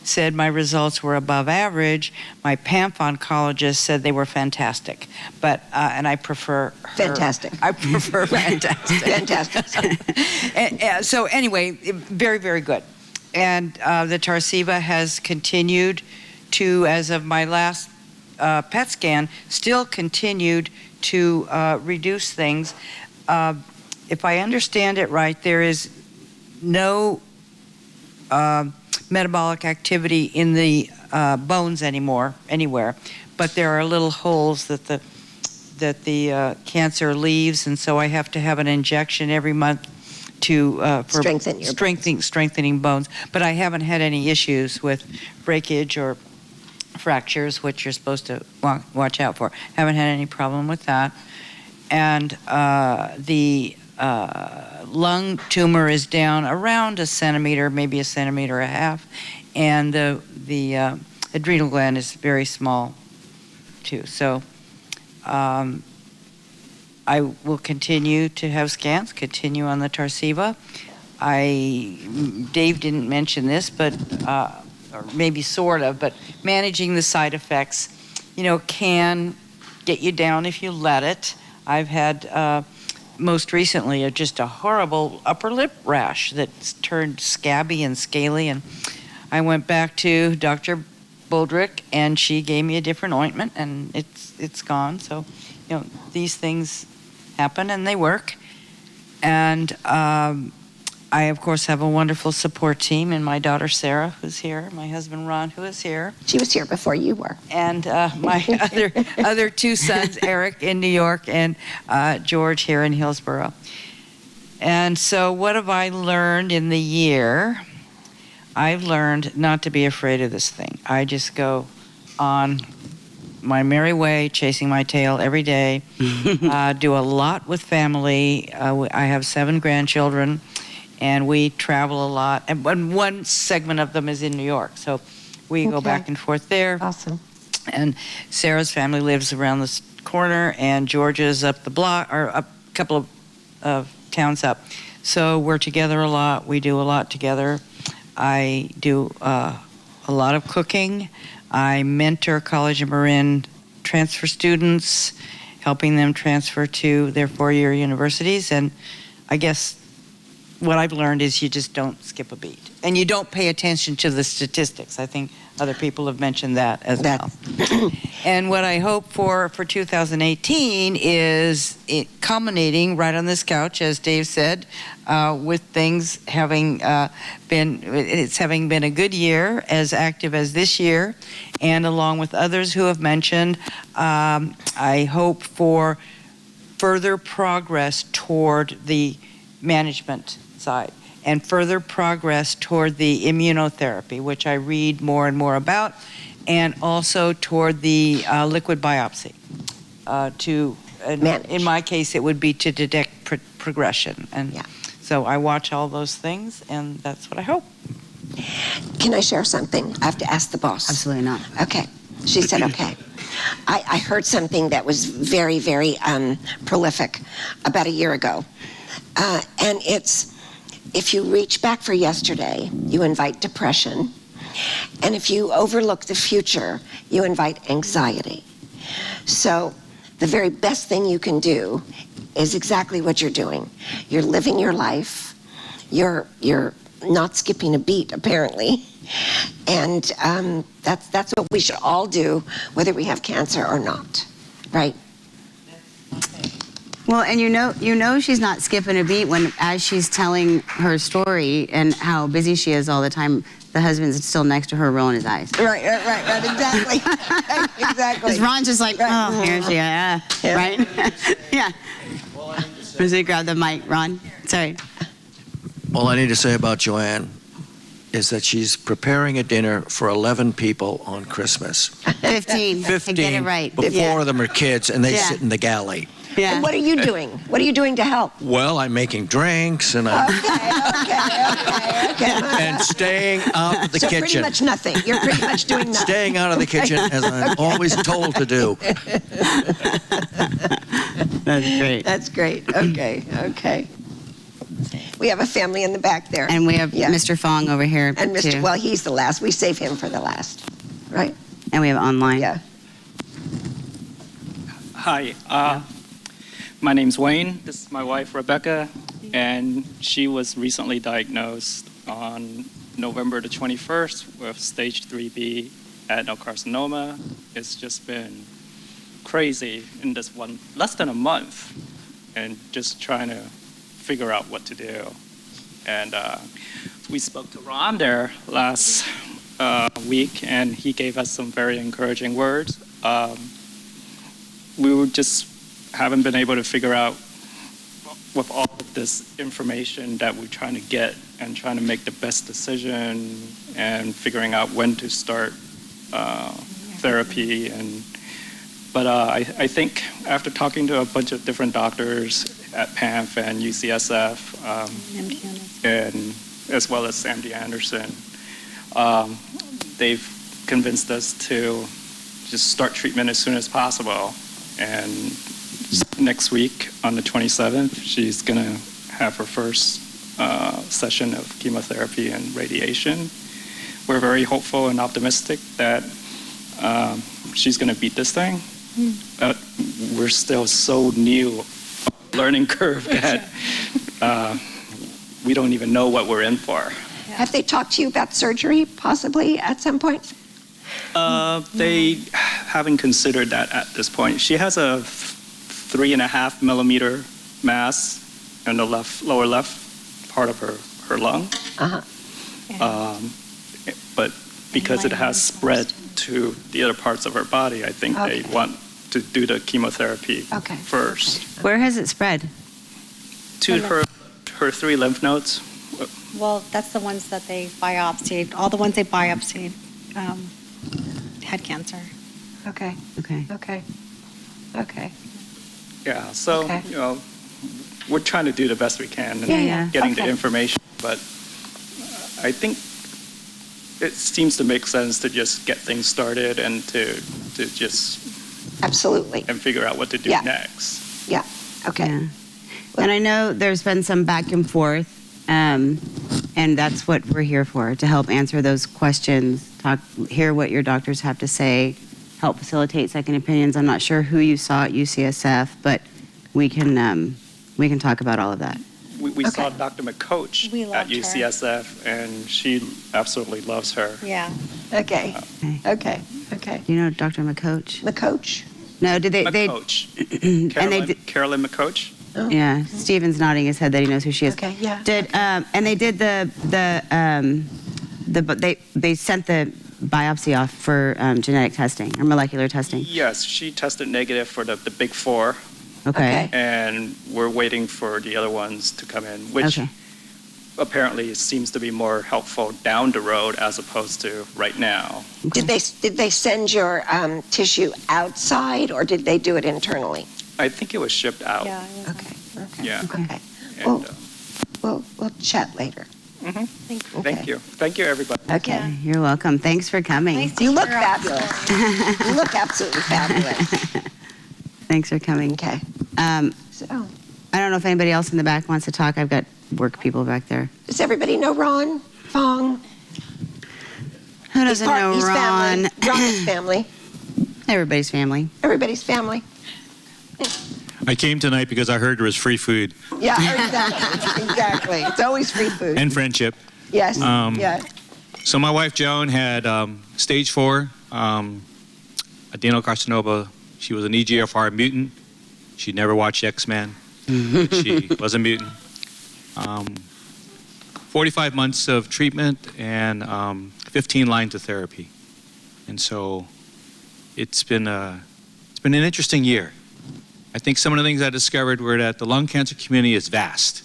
said my results were above average. My PAMF oncologist said they were fantastic. But and I prefer her. Fantastic. I prefer fantastic. Fantastic. So anyway, very, very good. And the Tarceva has continued to, as of my last PET scan, still continued to reduce things. If I understand it right, there is no metabolic activity in the bones anywhere, but there are little holes that the cancer leaves, and so I have to have an injection every month to for strengthening bones. But I haven't had any issues with breakage or fractures, which you're supposed to watch out for. Haven't had any problem with that. And the lung tumor is down around a centimeter, maybe a centimeter and a half, and the adrenal gland is very small too. So I will continue to have scans, continue on the Tarceva. Dave didn't mention this, but or maybe sort of, but managing the side effects, can get you down if you let it. I've had most recently just a horrible upper lip rash that's turned scabby and scaly, and I went back to Dr. Boldrick, and she gave me a different ointment, and it's gone. So, these things happen and they work. And I, of course, have a wonderful support team, and my daughter Sarah, who's here, my husband Ron, who is here, She was here before you were. and my other two sons, Eric in New York and George here in Hillsborough. And so what have I learned in the year? I've learned not to be afraid of this thing. I just go on my merry way, chasing my tail every day, do a lot with family. I have 7 grandchildren, and we travel a lot. And one segment of them is in New York, so we go back and forth there. Awesome. And Sarah's family lives around this corner, and Georgia's up the block, or a couple of towns up. So we're together a lot. We do a lot together. I do a lot of cooking. I mentor College of Marin transfer students, helping them transfer to their 4-year universities. And I guess what I've learned is you just don't skip a beat. And you don't pay attention to the statistics. I think other people have mentioned that as well. And what I hope for 2018 is it culminating right on this couch, as Dave said, with things having been a good year, as active as this year, and along with others who have mentioned, I hope for further progress toward the management side, and further progress toward the immunotherapy, which I read more and more about, and also toward the liquid biopsy. In my case, it would be to detect progression. And so I watch all those things, and that's what I hope. Can I share something? I have to ask the boss. Absolutely not. Okay. She said, okay. I heard something that was very, very prolific about a year ago. And it's, if you reach back for yesterday, you invite depression. And if you overlook the future, you invite anxiety. So the very best thing you can do is exactly what you're doing. You're living your life. You're not skipping a beat, apparently. And that's what we should all do, whether we have cancer or not, right? Well, and you know she's not skipping a beat when, as she's telling her story and how busy she is all the time, the husband's still next to her rolling his eyes. Right, exactly. Exactly. Because Ron's just like, oh, here she is. Yeah. Right? Yeah. Does he grab the mic, Ron? Sorry. All I need to say about Joanne is that she's preparing a dinner for 11 people on Christmas. 15. 15. Get it right. But 4 of them are kids, and they Yeah. sit in the galley. Yeah. And what are you doing? What are you doing to help? Well, I'm making drinks, and I'm Okay. and staying out of the So kitchen. pretty much nothing. You're pretty much doing nothing. Staying out of the kitchen, as I'm always told to do. That's great. That's great. Okay. We have a family in the back there. And we have Yeah. Mr. Fong over here, And Mr. too. Well, he's the last. We save him for the last, right? And we have online. Yeah. Hi, my name's Wayne. This is my wife, Rebecca, and she was recently diagnosed on November the 21st with stage 3B adenocarcinoma. It's just been crazy in this less than a month, and just trying to figure out what to do. And we spoke to Ron there last week, and he gave us some very encouraging words. We just haven't been able to figure out with all of this information that we're trying to get and trying to make the best decision and figuring out when to start therapy. But I think after talking to a bunch of different doctors at PAMF and UCSF, and as well as MD Anderson, they've convinced us to just start treatment as soon as possible. And next week, on the 27th, she's going to have her first session of chemotherapy and radiation. We're very hopeful and optimistic that she's going to beat this thing. But we're still so new learning curve that we don't even know what we're in for. Have they talked to you about surgery, possibly, at some point? They haven't considered that at this point. She has a 3.5 millimeter mass in the lower left part of her lung. But because it has spread to the other parts of her body, I think they want to do the chemotherapy first. Where has it spread? To her 3 lymph nodes. Well, that's the ones that they biopsied. All the ones they biopsied had cancer. Okay. Yeah, so, you know, we're trying to do the best we can and getting the information, but I think it seems to make sense to just get things started and to just Absolutely. and figure out what to do next. Yeah. Okay. Yeah. And I know there's been some back and forth, and that's what we're here for, to help answer those questions, hear what your doctors have to say, help facilitate second opinions. I'm not sure who you saw at UCSF, but we can talk about all of that. We saw Dr. McCoach We at loved her. UCSF, and she absolutely loves her. Yeah. Okay. You know Dr. McCoach? McCoach? No, did they? McCoach. Carolyn McCoach? Yeah, Steven's nodding his head that he knows who she is. Okay, yeah. And they did they sent the biopsy off for genetic testing or molecular testing. Yes, she tested negative for the big 4. Okay. And we're waiting for the other ones to come in, which apparently seems to be more helpful down the road as opposed to right now. Did they send your tissue outside, or did they do it internally? I think it was shipped out. Yeah. Okay. Yeah. Okay. And, We'll chat later. Thank you. Thank you, everybody. Okay. Yeah. You're welcome. Thanks for coming. Nice to You hear look our fabulous. story. You look absolutely fabulous. Thanks for coming. Okay. So, I don't know if anybody else in the back wants to talk. I've got work people back there. does everybody know Ron Fong? Who doesn't know He's Ron? family. Ron's family. Everybody's family. Everybody's family. I came tonight because I heard there was free food Yeah, exactly. It's always free food. and friendship. Yes. Yeah. So my wife Joan had stage 4 adenocarcinoma. She was an EGFR mutant. She never watched X-Men. She was a mutant. 4 45 months of treatment and 15 lines of therapy. And so it's been an interesting year. I think some of the things I discovered were that the lung cancer community is vast.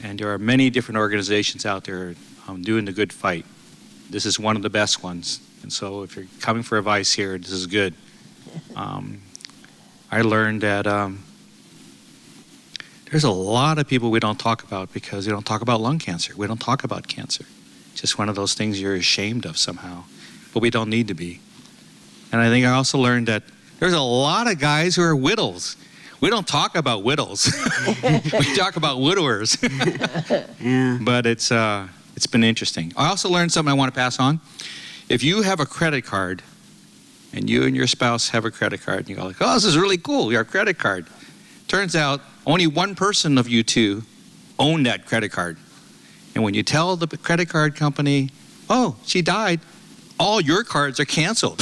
And there are many different organizations out there doing the good fight. This is one of the best ones. And so if you're coming for advice here, this is good. I learned that there's a lot of people we don't talk about because we don't talk about lung cancer. We don't talk about cancer. It's just one of those things you're ashamed of somehow, but we don't need to be. And I think I also learned that there's a lot of guys who are widows. We don't talk about widows. We talk about widowers. Yeah. But it's been interesting. I also learned something I want to pass on. If you have a credit card and you and your spouse have a credit card and you go like, oh, this is really cool, your credit card. Turns out only one person of you two own that credit card. And when you tell the credit card company, oh, she died, all your cards are canceled.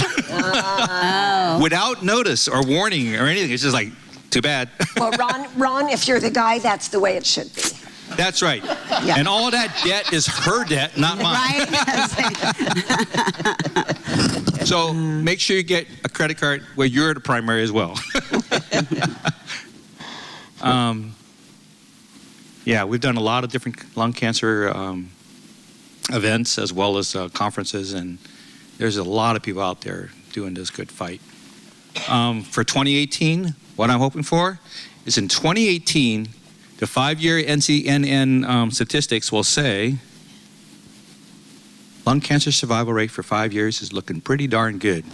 Without notice or warning or anything. It's just like, too bad. Well, Ron, if you're the guy, that's the way it should be. That's right. Yeah. And all that debt is her debt, not mine. Right? So make sure you get a credit card where you're the primary as well. Yeah, we've done a lot of different lung cancer events as well as conferences, and there's a lot of people out there doing this good fight. For 2018, what I'm hoping for is in 2018, the 5-year NCNN statistics will say lung cancer survival rate for 5 years is looking pretty darn good,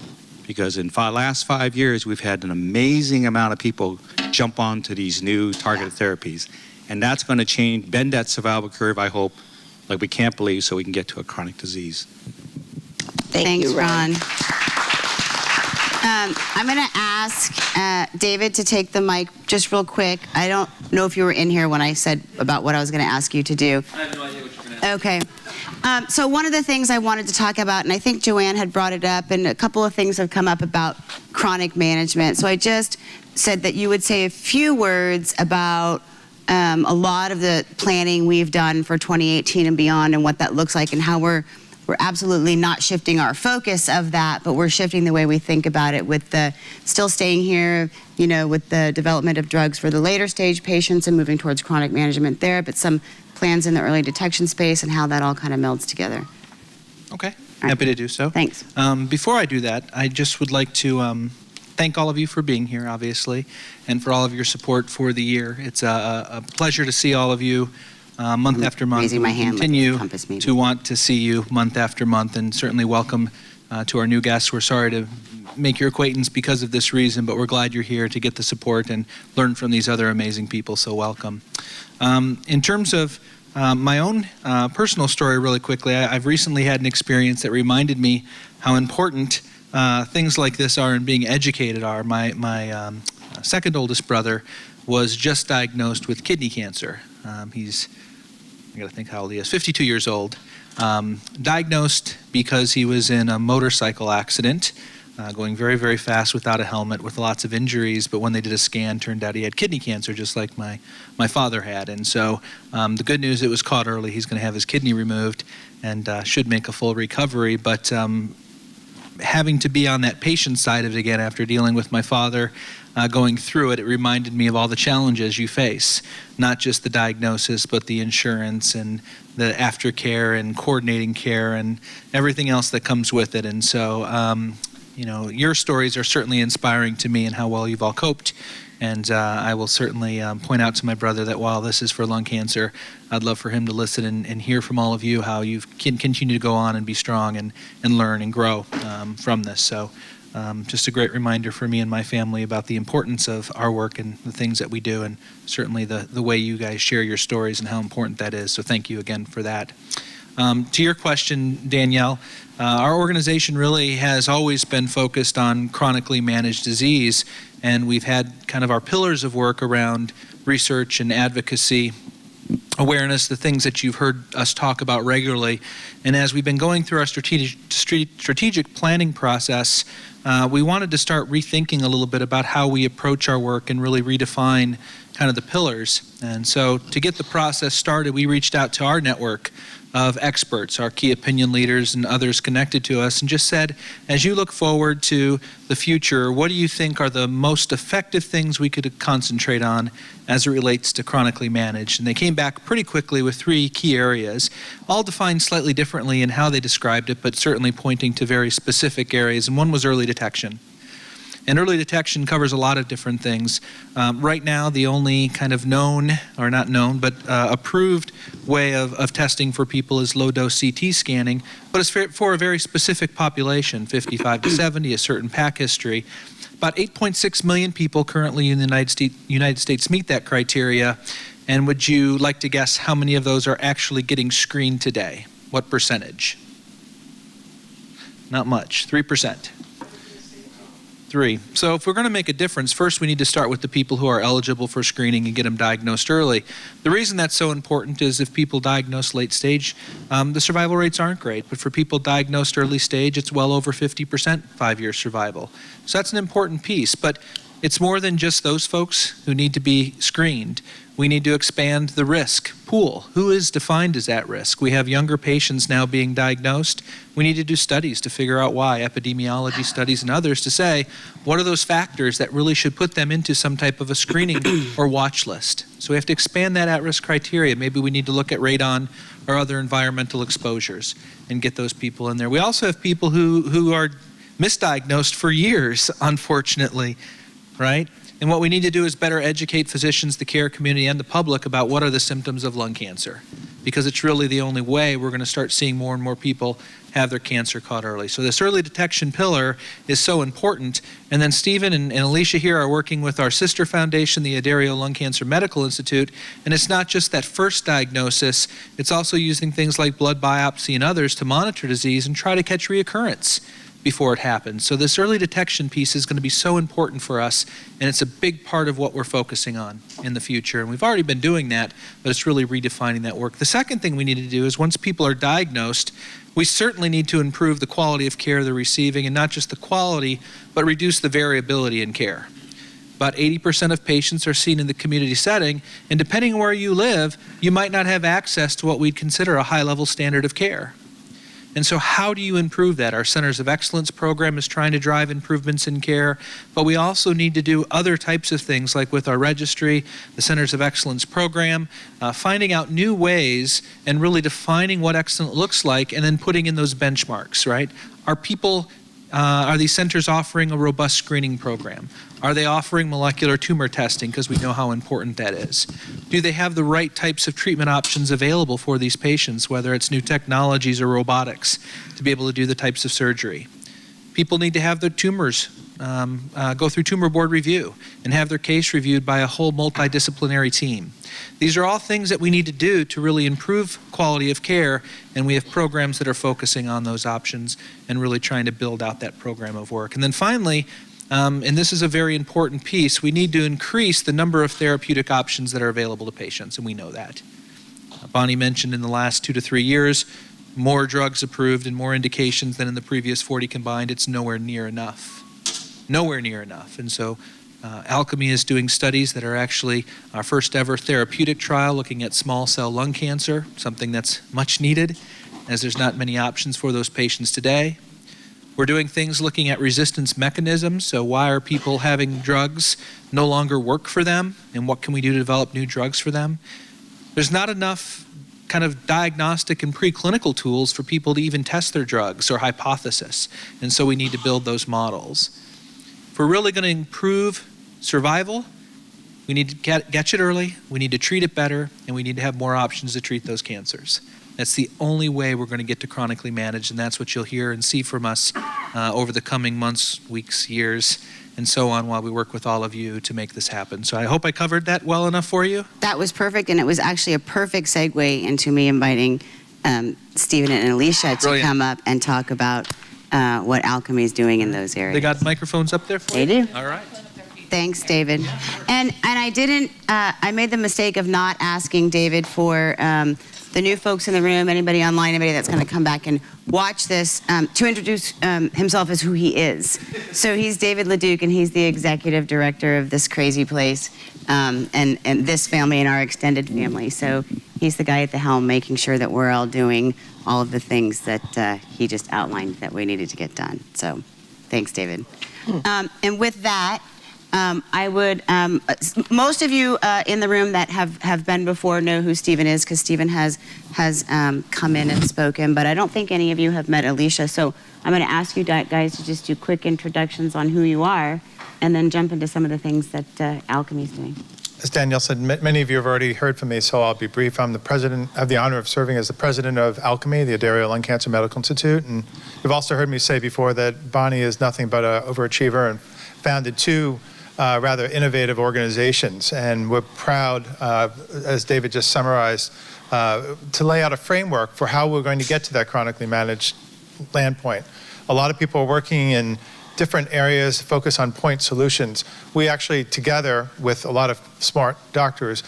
because in last 5 years, we've had an amazing amount of people jump onto these new targeted therapies. And that's going to bend that survival curve, I hope, like we can't believe, so we can get to a chronic disease. Thank you, Ron. I'm going to ask David to take the mic just real quick. I don't know if you were in here when I said about what I was going to ask you to do. I have no idea what you're going to ask. Okay. So one of the things I wanted to talk about, and I think Joanne had brought it up, and a couple of things have come up about chronic management. So I just said that you would say a few words about a lot of the planning we've done for 2018 and beyond, and what that looks like, and how we're absolutely not shifting our focus of that, but we're shifting the way we think about it, with the still staying here, you know, with the development of drugs for the later stage patients and moving towards chronic management there, but some plans in the early detection space and how that all kind of melds together. Okay, happy to do so. Thanks. Before I do that, I just would like to thank all of you for being here, obviously, and for all of your support for the year. It's a pleasure to see all of you month after month. Raising my hand like Continue a compass meeting. to want to see you month after month, and certainly welcome to our new guests. We're sorry to make your acquaintance because of this reason, but we're glad you're here to get the support and learn from these other amazing people, so welcome. In terms of my own personal story, really quickly, I've recently had an experience that reminded me how important things like this are and being educated are. My second oldest brother was just diagnosed with kidney cancer. I got to think how old he is, 52 years old. Diagnosed because he was in a motorcycle accident, going very, very fast without a helmet, with lots of injuries, but when they did a scan, turned out he had kidney cancer, just like my father had. And so the good news, it was caught early. He's going to have his kidney removed and should make a full recovery, but having to be on that patient side of it again after dealing with my father, going through it, it reminded me of all the challenges you face, not just the diagnosis, but the insurance and the aftercare and coordinating care and everything else that comes with it. And so, you know, your stories are certainly inspiring to me and how well you've all coped. And I will certainly point out to my brother that while this is for lung cancer, I'd love for him to listen and hear from all of you how you can continue to go on and be strong and learn and grow from this. So just a great reminder for me and my family about the importance of our work and the things that we do, and certainly the way you guys share your stories and how important that is. So thank you again for that. To your question, Danielle, our organization really has always been focused on chronically managed disease, and we've had kind of our pillars of work around research and advocacy awareness, the things that you've heard us talk about regularly. And as we've been going through our strategic planning process, we wanted to start rethinking a little bit about how we approach our work and really redefine kind of the pillars. And so to get the process started, we reached out to our network of experts, our key opinion leaders and others connected to us, and just said, as you look forward to the future, what do you think are the most effective things we could concentrate on as it relates to chronically managed? And they came back pretty quickly with 3 key areas, all defined slightly differently in how they described it, but certainly pointing to very specific areas. And one was early detection. And early detection covers a lot of different things. Right now, the only kind of known, or not known, but approved way of testing for people is low-dose CT scanning, but it's for a very specific population, 55 to 70, a certain pack history. About 8.6 million people currently in the United States meet that criteria. And would you like to guess how many of those are actually getting screened today? What percentage? Not much, 3%. 3. So if we're going to make a difference, first we need to start with the people who are eligible for screening and get them diagnosed early. The reason that's so important is if people diagnose late stage, the survival rates aren't great. But for people diagnosed early stage, it's well over 50% 5-year survival. So that's an important piece. But it's more than just those folks who need to be screened. We need to expand the risk pool. Who is defined as at risk? We have younger patients now being diagnosed. We need to do studies to figure out why, epidemiology studies and others, to say what are those factors that really should put them into some type of a screening or watch list. So we have to expand that at-risk criteria. Maybe we need to look at radon or other environmental exposures and get those people in there. We also have people who are misdiagnosed for years, unfortunately, right? And what we need to do is better educate physicians, the care community, and the public about what are the symptoms of lung cancer, because it's really the only way we're going to start seeing more and more people have their cancer caught early. So this early detection pillar is so important. And then Stephen and Alicia here are working with our sister foundation, the Adario Lung Cancer Medical Institute, and it's not just that first diagnosis, it's also using things like blood biopsy and others to monitor disease and try to catch reoccurrence before it happens. So this early detection piece is going to be so important for us, and it's a big part of what we're focusing on in the future. And we've already been doing that, but it's really redefining that work. The second thing we need to do is once people are diagnosed, we certainly need to improve the quality of care they're receiving, and not just the quality, but reduce the variability in care. About 80% of patients are seen in the community setting, and depending on where you live, you might not have access to what we'd consider a high-level standard of care. And so how do you improve that? Our Centers of Excellence program is trying to drive improvements in care, but we also need to do other types of things, like with our registry, the Centers of Excellence program, finding out new ways and really defining what excellent looks like, and then putting in those benchmarks, right? Are these centers offering a robust screening program? Are they offering molecular tumor testing, because we know how important that is? Do they have the right types of treatment options available for these patients, whether it's new technologies or robotics, to be able to do the types of surgery? People need to have their tumors go through tumor board review and have their case reviewed by a whole multidisciplinary team. These are all things that we need to do to really improve quality of care, and we have programs that are focusing on those options and really trying to build out that program of work. And then finally, and this is a very important piece, we need to increase the number of therapeutic options that are available to patients, and we know that. Bonnie mentioned in the last 2 to 3 years, more drugs approved and more indications than in the previous 40 combined. It's nowhere near enough. Nowhere near enough. And so Alchemy is doing studies that are actually our first ever therapeutic trial looking at small cell lung cancer, something that's much needed, as there's not many options for those patients today. We're doing things looking at resistance mechanisms. So why are people having drugs no longer work for them, and what can we do to develop new drugs for them? There's not enough kind of diagnostic and preclinical tools for people to even test their drugs or hypothesis, and so we need to build those models. If we're really going to improve survival, we need to catch it early, we need to treat it better, and we need to have more options to treat those cancers. That's the only way we're going to get to chronically managed, and that's what you'll hear and see from us over the coming months, weeks, years, and so on, while we work with all of you to make this happen. So I hope I covered that well enough for you. That was perfect, and it was actually a perfect segue into me inviting Stephen and Alicia to come up and talk about what Alchemy is doing in those areas. They got microphones up there for you? you? They do. All right. Thanks, David. And I didn't, I made the mistake of not asking David for the new folks in the room, anybody online, anybody that's going to come back and watch this, to introduce himself as who he is. So he's David LeDuc, and he's the executive director of this crazy place, and this family and our extended family. So he's the guy at the helm making sure that we're all doing all of the things that he just outlined that we needed to get done. So thanks, David. And with that, I would, most of you in the room that have been before know who Stephen is, because Stephen has come in and spoken, but I don't think any of you have met Alicia. So I'm going to ask you guys to just do quick introductions on who you are, and then jump into some of the things that Alchemy is doing. As Danielle said, many of you have already heard from me, so I'll be brief. I'm the president, I have the honor of serving as the president of Alchemy, the Adario Lung Cancer Medical Institute. And you've also heard me say before that Bonnie is nothing but an overachiever and founded two rather innovative organizations. And we're proud, as David just summarized, to lay out a framework for how we're going to get to that chronically managed land point. A lot of people are working in different areas, focus on point solutions. We actually, together with a lot of smart doctors,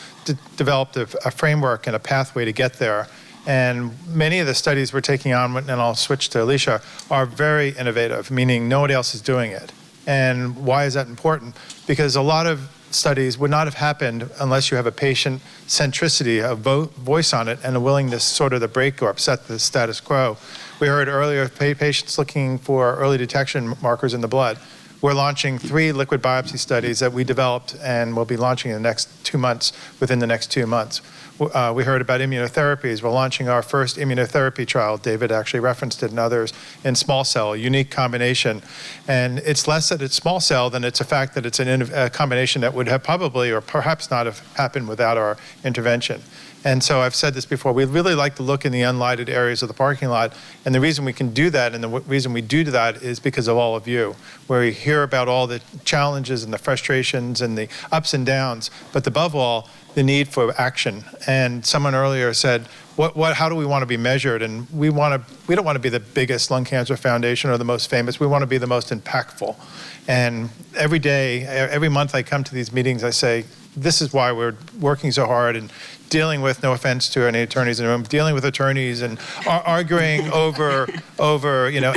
developed a framework and a pathway to get there. And many of the studies we're taking on, and I'll switch to Alicia, are very innovative, meaning nobody else is doing it. And why is that important? Because a lot of studies would not have happened unless you have a patient centricity, a voice on it, and a willingness sort of to break or upset the status quo. We heard earlier patients looking for early detection markers in the blood. We're launching 3 liquid biopsy studies that we developed and will be launching in the next 2 months, within the next 2 months. We heard about immunotherapies. We're launching our first immunotherapy trial. David actually referenced it and others in small cell, a unique combination. And it's less that it's small cell than it's a fact that it's a combination that would have probably or perhaps not have happened without our intervention. And so I've said this before, we really like to look in the unlighted areas of the parking lot. And the reason we can do that and the reason we do that is because of all of you, where we hear about all the challenges and the frustrations and the ups and downs, but above all, the need for action. And someone earlier said, how do we want to be measured? And we don't want to be the biggest lung cancer foundation or the most famous. We want to be the most impactful. And every day, every month I come to these meetings, I say, this is why we're working so hard and dealing with, no offense to any attorneys in the room, dealing with attorneys and arguing over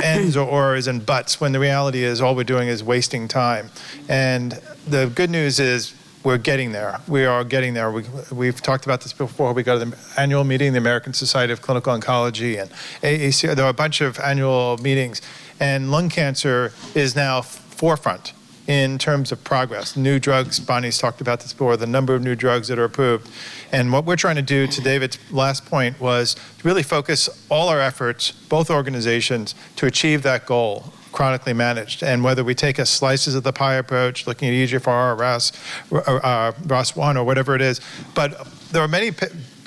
ends or ors and buts, when the reality is all we're doing is wasting time. And the good news is we're getting there. We are getting there. We've talked about this before. We go to the annual meeting, the American Society of Clinical Oncology and AAC. There are a bunch of annual meetings. And lung cancer is now forefront in terms of progress. New drugs, Bonnie's talked about this before, the number of new drugs that are approved. And what we're trying to do, to David's last point, was to really focus all our efforts, both organizations, to achieve that goal, chronically managed. And whether we take a slices of the pie approach, looking at EGFR or ROS1 or whatever it is, but there are many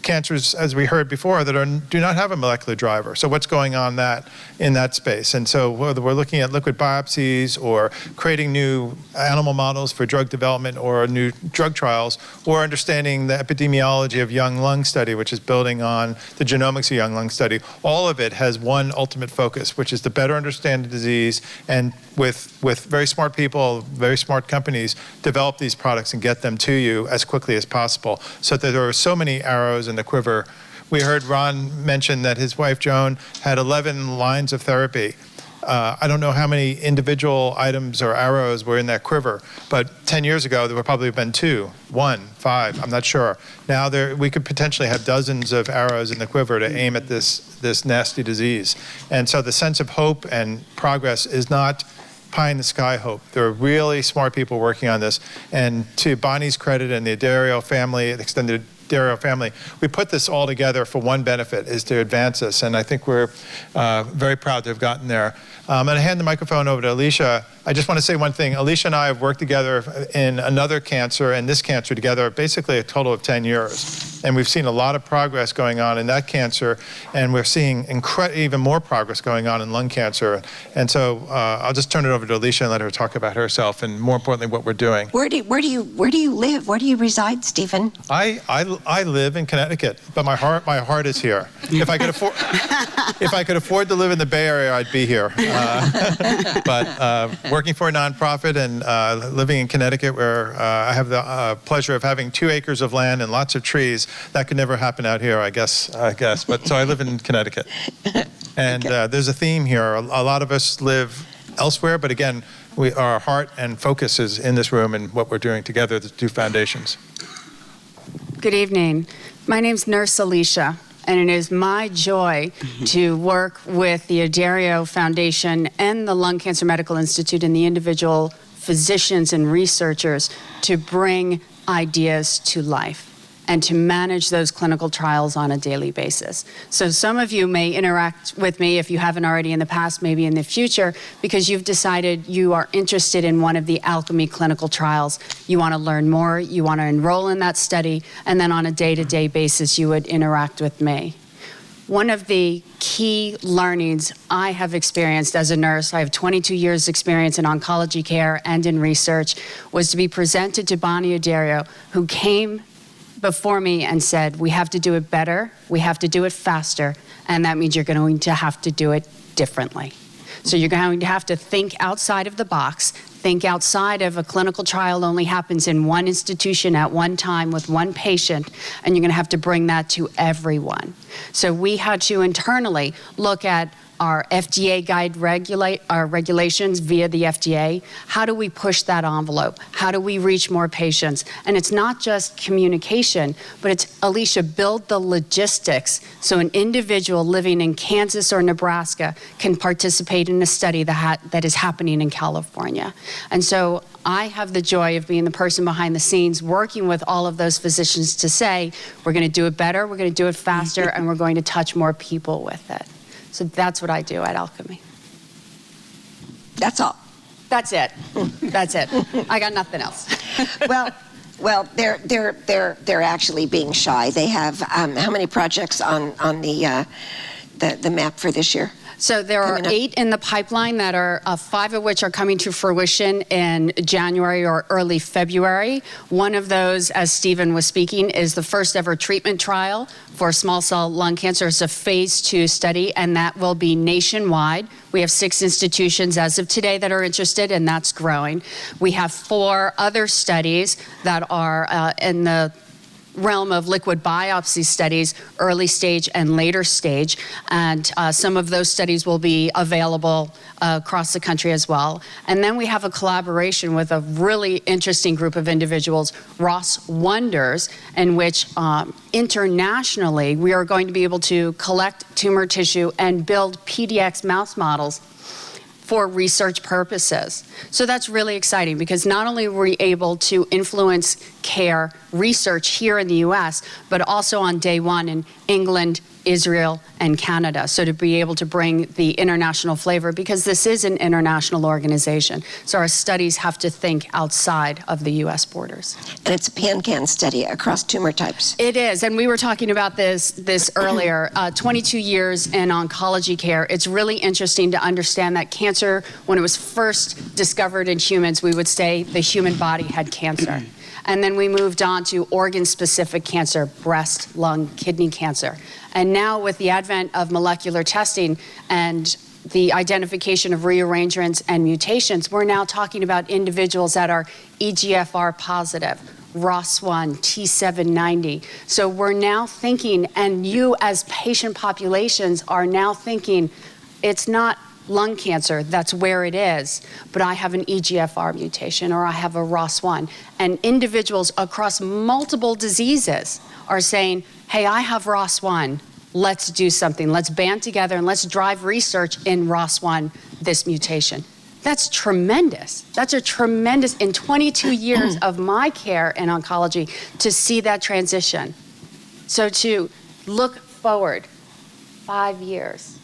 cancers, as we heard before, that do not have a molecular driver. So what's going on in that space? And so whether we're looking at liquid biopsies or creating new animal models for drug development or new drug trials, or understanding the epidemiology of young lung study, which is building on the genomics of young lung study, all of it has one ultimate focus, which is to better understand the disease and with very smart people, very smart companies, develop these products and get them to you as quickly as possible, so that there are so many arrows in the quiver. We heard Ron mention that his wife, Joan, had 11 lines of therapy. I don't know how many individual items or arrows were in that quiver, but 10 years ago, there would probably have been 2, 1, 5, I'm not sure. Now we could potentially have dozens of arrows in the quiver to aim at this nasty disease. And so the sense of hope and progress is not pie in the sky hope. There are really smart people working on this. And to Bonnie's credit and the Adario family, the extended Adario family, we put this all together for one benefit, is to advance this. And I think we're very proud to have gotten there. I'm going to hand the microphone over to Alicia. I just want to say one thing. Alicia and I have worked together in another cancer and this cancer together basically a total of 10 years. And we've seen a lot of progress going on in that cancer, and we're seeing even more progress going on in lung cancer. And so I'll just turn it over to Alicia and let her talk about herself and, more importantly, what we're doing. Where do you live? Where do you reside, Stephen? I live in Connecticut, but my heart is here. If I could afford to live in the Bay Area, I'd be here. But working for a nonprofit and living in Connecticut, where I have the pleasure of having 2 acres of land and lots of trees, that could never happen out here, I guess. But so I live in Connecticut, and there's a theme here. A lot of us live elsewhere, but again, our heart and focus is in this room and what we're doing together, the 2 foundations. Good evening. My name's Nurse Alicia, and it is my joy to work with the Addario Foundation and the Lung Cancer Medical Institute and the individual physicians and researchers to bring ideas to life and to manage those clinical trials on a daily basis. So some of you may interact with me, if you haven't already in the past, maybe in the future, because you've decided you are interested in one of the Alchemy clinical trials. You want to learn more, you want to enroll in that study, and then on a day-to-day basis, you would interact with me. One of the key learnings I have experienced as a nurse, I have 22 years experience in oncology care and in research, was to be presented to Bonnie Addario, who came before me and said, we have to do it better, we have to do it faster, and that means you're going to have to do it differently. So you're going to have to think outside of the box, think outside of a clinical trial only happens in one institution at one time with one patient, and you're going to have to bring that to everyone. So we had to internally look at our FDA guide our regulations via the FDA. How do we push that envelope? How do we reach more patients? And it's not just communication, but it's, Alicia, build the logistics so an individual living in Kansas or Nebraska can participate in a study that is happening in California. And so I have the joy of being the person behind the scenes working with all of those physicians to say, we're going to do it better, we're going to do it faster, and we're going to touch more people with it. So that's what I do at Alchemy. That's all. That's it. That's it. I got nothing else. Well, they're actually being shy. They have how many projects on the map for this year? So there are 8 in the pipeline that are 5 of which are coming to fruition in January or early February. One of those, as Stephen was speaking, is the first ever treatment trial for small cell lung cancer. It's a phase 2 study, and that will be nationwide. We have 6 institutions as of today that are interested, and that's growing. We have 4 other studies that are in the realm of liquid biopsy studies, early stage and later stage, and some of those studies will be available across the country as well. And then we have a collaboration with a really interesting group of individuals, Ross Wonders, in which internationally we are going to be able to collect tumor tissue and build PDX mouse models for research purposes. So that's really exciting because not only were we able to influence care research here in the US, but also on day one in England, Israel, and Canada. So to be able to bring the international flavor, because this is an international organization. So our studies have to think outside of the US borders. And it's a pan-can study across tumor types. It is, and we were talking about this earlier. 22 years in oncology care, it's really interesting to understand that cancer, when it was first discovered in humans, we would say the human body had cancer. And then we moved on to organ-specific cancer, breast, lung, kidney cancer. And now with the advent of molecular testing and the identification of rearrangements and mutations, we're now talking about individuals that are EGFR positive, ROS1, T790. So we're now thinking, and you as patient populations are now thinking, it's not lung cancer, that's where it is, but I have an EGFR mutation or I have a ROS1. And individuals across multiple diseases are saying, hey, I have ROS1, let's do something. Let's band together and let's drive research in ROS1, this mutation. That's tremendous. That's a tremendous, in 22 years of my care in oncology, to see that transition. So to look forward 5 years,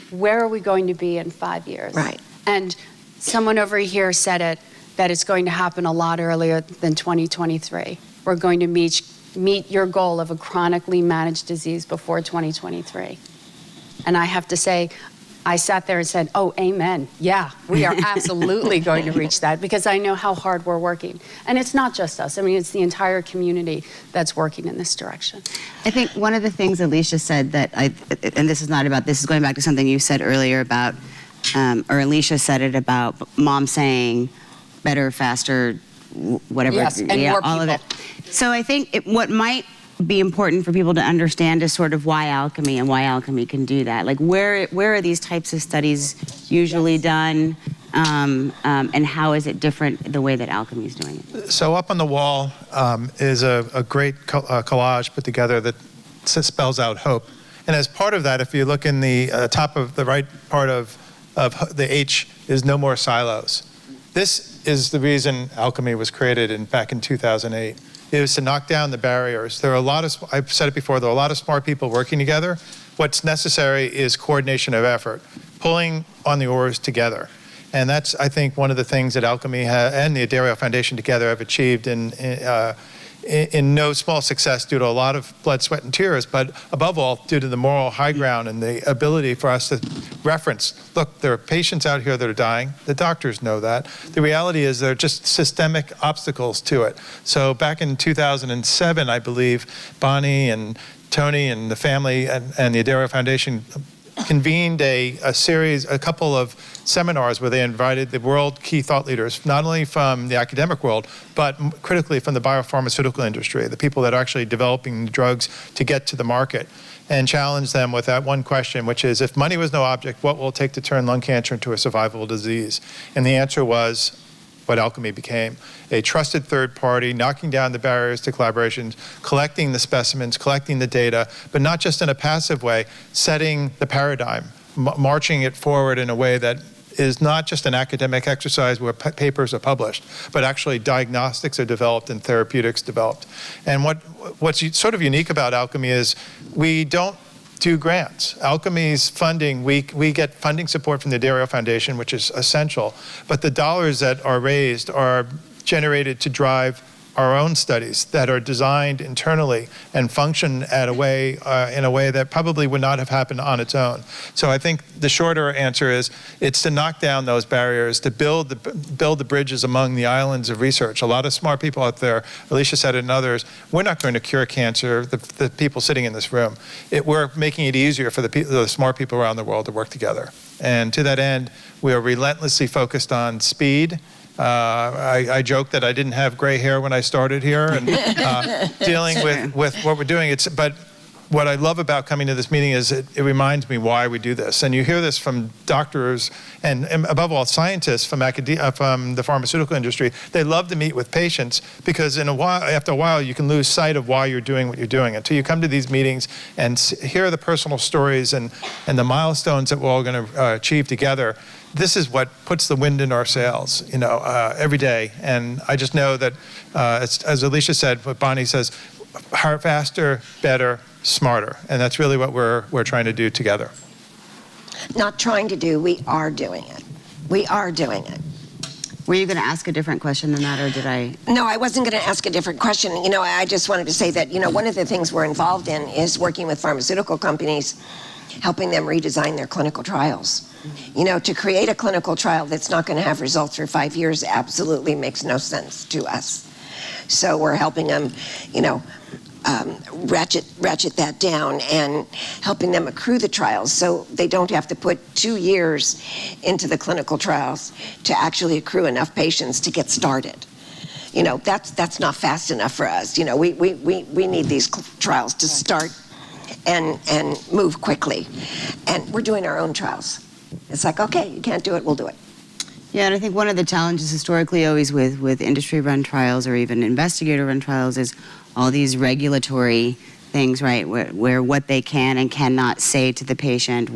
where are we going to be in 5 years? Right. And someone over here said it, that it's going to happen a lot earlier than 2023. We're going to meet your goal of a chronically managed disease before 2023. And I have to say, I sat there and said, oh, amen. Yeah, we are absolutely going to reach that because I know how hard we're working. And it's not just us. I mean, it's the entire community that's working in this direction. I think one of the things Alicia said that and this is not about, this is going back to something you said earlier about, or Alicia said it about mom saying better, faster, whatever. Yes, and more all of it. So I think what might be important for people to understand is sort of why alchemy and why alchemy can do that. Like where are these types of studies usually done, and how is it different the way that alchemy is doing it? So up on the wall is a great collage put together that spells out hope. And as part of that, if you look in the top of the right part of the H is no more silos. This is the reason alchemy was created back in 2008. It was to knock down the barriers. There are a lot of, I've said it before, there are a lot of smart people working together. What's necessary is coordination of effort, pulling on the oars together. And that's, I think, one of the things that Alchemy and the Addario Foundation together have achieved in no small success due to a lot of blood, sweat, and tears, but above all, due to the moral high ground and the ability for us to reference, look, there are patients out here that are dying. The doctors know that. The reality is there are just systemic obstacles to it. So back in 2007, I believe, Bonnie and Tony and the family and the Addario Foundation convened a couple of seminars where they invited the world key thought leaders, not only from the academic world, but critically from the biopharmaceutical industry, the people that are actually developing drugs to get to the market, and challenged them with that one question, which is, if money was no object, what will it take to turn lung cancer into a survivable disease? And the answer was what alchemy became, a trusted third party, knocking down the barriers to collaborations, collecting the specimens, collecting the data, but not just in a passive way, setting the paradigm, marching it forward in a way that is not just an academic exercise where papers are published, but actually diagnostics are developed and therapeutics developed. And what's sort of unique about alchemy is we don't do grants. Alchemy's funding, we get funding support from the Addario Foundation, which is essential, but the dollars that are raised are generated to drive our own studies that are designed internally and function in a way that probably would not have happened on its own. So I think the shorter answer is it's to knock down those barriers, to build the bridges among the islands of research. A lot of smart people out there, Alicia said it and others, we're not going to cure cancer, the people sitting in this room. We're making it easier for the smart people around the world to work together. And to that end, we are relentlessly focused on speed. I joke that I didn't have gray hair when I started here, and dealing with what we're doing. But what I love about coming to this meeting is it reminds me why we do this. And you hear this from doctors and above all scientists from the pharmaceutical industry. They love to meet with patients because after a while you can lose sight of why you're doing what you're doing until you come to these meetings and hear the personal stories and the milestones that we're all going to achieve together. This is what puts the wind in our sails, every day. And I just know that, as Alicia said, what Bonnie says, faster, better, smarter. And that's really what we're trying to do together. Not trying to do, we are doing it. We are doing it. Were you going to ask a different question than that, or did I? No, I wasn't going to ask a different question. I just wanted to say that, one of the things we're involved in is working with pharmaceutical companies, helping them redesign their clinical trials. To create a clinical trial that's not going to have results for 5 years absolutely makes no sense to us. So we're helping them, ratchet that down and helping them accrue the trials so they don't have to put 2 years into the clinical trials to actually accrue enough patients to get started. That's not fast enough for us. We need these trials to start and move quickly. And we're doing our own trials. It's like, okay, you can't do it, we'll do it. Yeah, and I think one of the challenges historically always with industry-run trials or even investigator-run trials is all these regulatory things, right, where what they can and cannot say to the patient,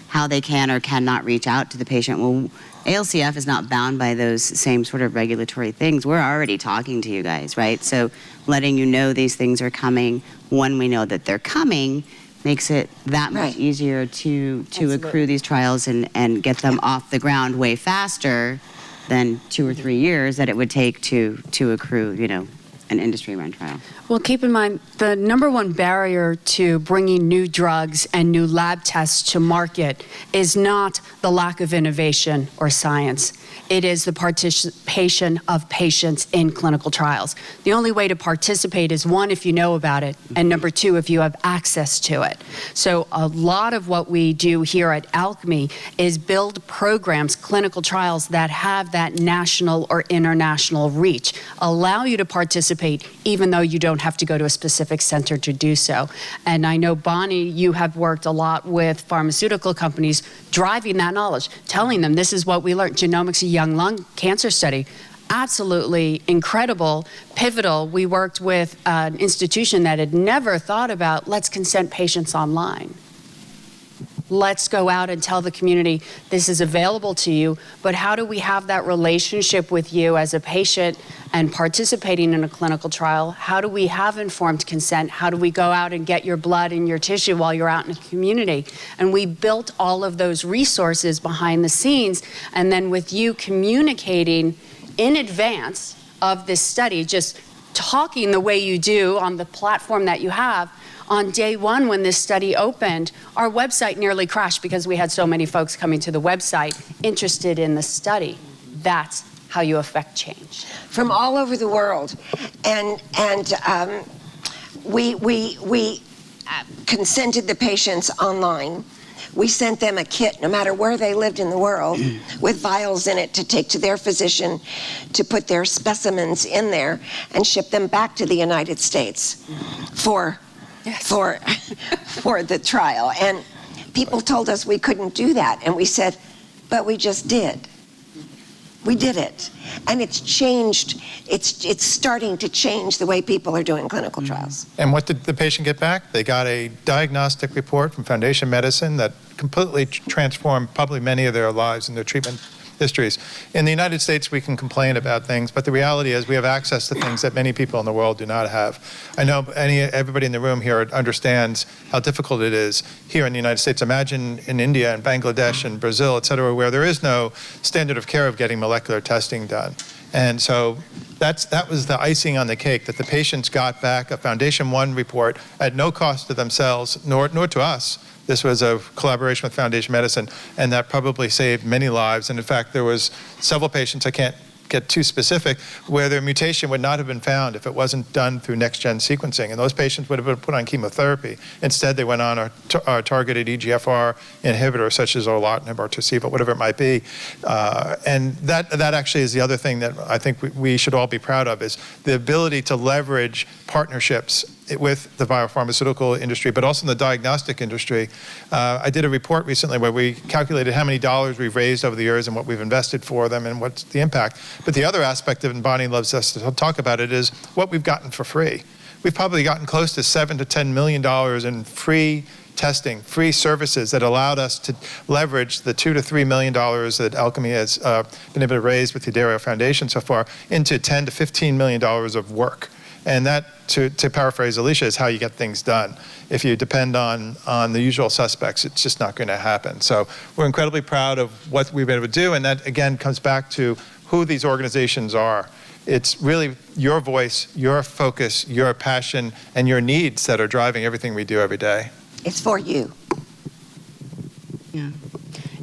how they can or cannot reach out to the patient. Well, ALCF is not bound by those same sort of regulatory things. We're already talking to you guys, right? So letting you know these things are coming when we know that they're coming makes it that much easier to accrue these trials and get them off the ground way faster than 2 or 3 years that it would take to accrue, an industry-run trial? Well, keep in mind, the number one barrier to bringing new drugs and new lab tests to market is not the lack of innovation or science. It is the participation of patients in clinical trials. The only way to participate is, one, if you know about it, and number two, if you have access to it. So a lot of what we do here at Alchemy is build programs, clinical trials that have that national or international reach, allow you to participate even though you don't have to go to a specific center to do so. And I know, Bonnie, you have worked a lot with pharmaceutical companies driving that knowledge, telling them this is what we learned. Genomics, a young lung cancer study, absolutely incredible, pivotal. We worked with an institution that had never thought about, let's consent patients online. Let's go out and tell the community this is available to you, but how do we have that relationship with you as a patient and participating in a clinical trial? How do we have informed consent? How do we go out and get your blood and your tissue while you're out in the community? And we built all of those resources behind the scenes, and then with you communicating in advance of this study, just talking the way you do on the platform that you have. On day one, when this study opened, our website nearly crashed because we had so many folks coming to the website interested in the study. That's how you affect change. From all over the world. And we consented the patients online. We sent them a kit, no matter where they lived in the world, with vials in it to take to their physician to put their specimens in there and ship them back to the United States for the trial. And people told us we couldn't do that. And we said, but we just did. We did it. And it's changed. It's starting to change the way people are doing clinical trials. And what did the patient get back? They got a diagnostic report from Foundation Medicine that completely transformed probably many of their lives and their treatment histories. In the United States, we can complain about things, but the reality is we have access to things that many people in the world do not have. I know everybody in the room here understands how difficult it is here in the United States. Imagine in India and Bangladesh and Brazil, et cetera, where there is no standard of care of getting molecular testing done. And so that was the icing on the cake, that the patients got back a Foundation One report at no cost to themselves, nor to us. This was a collaboration with Foundation Medicine, and that probably saved many lives. And in fact, there was several patients, I can't get too specific, where their mutation would not have been found if it wasn't done through next-gen sequencing. And those patients would have been put on chemotherapy. Instead, they went on our targeted EGFR inhibitor, such as orlatinib or Tarceva, whatever it might be. And that actually is the other thing that I think we should all be proud of, is the ability to leverage partnerships with the biopharmaceutical industry, but also in the diagnostic industry. I did a report recently where we calculated how many dollars we've raised over the years and what we've invested for them and what's the impact. But the other aspect of it, and Bonnie loves us to talk about it, is what we've gotten for free. We've probably gotten close to $7 to $10 million in free testing, free services that allowed us to leverage the $2 to $3 million that Alchemy has been able to raise with the Dario Foundation so far into $10 to $15 million of work. And that, to paraphrase Alicia, is how you get things done. If you depend on the usual suspects, it's just not going to happen. So we're incredibly proud of what we've been able to do, and that, again, comes back to who these organizations are. It's really your voice, your focus, your passion, and your needs that are driving everything we do every day. It's for you. Yeah.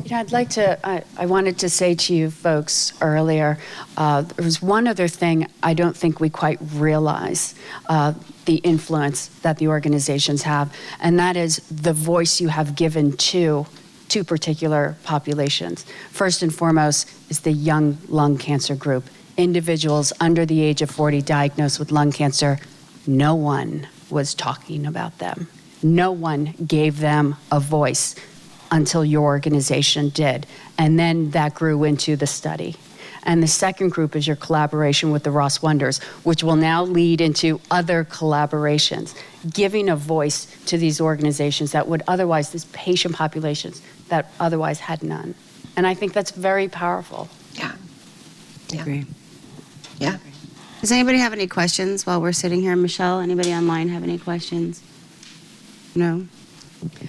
You know, I'd like to, I wanted to say to you folks earlier, there was one other thing I don't think we quite realize, the influence that the organizations have, and that is the voice you have given to two particular populations. First and foremost is the young lung cancer group. Individuals under the age of 40 diagnosed with lung cancer, no one was talking about them. No one gave them a voice until your organization did. And then that grew into the study. And the second group is your collaboration with the Ross Wonders, which will now lead into other collaborations, giving a voice to these organizations that would otherwise, these patient populations that otherwise had none. And I think that's very powerful. Yeah. I agree. Yeah. Does anybody have any questions while we're sitting here? Michelle, anybody online have any questions? No?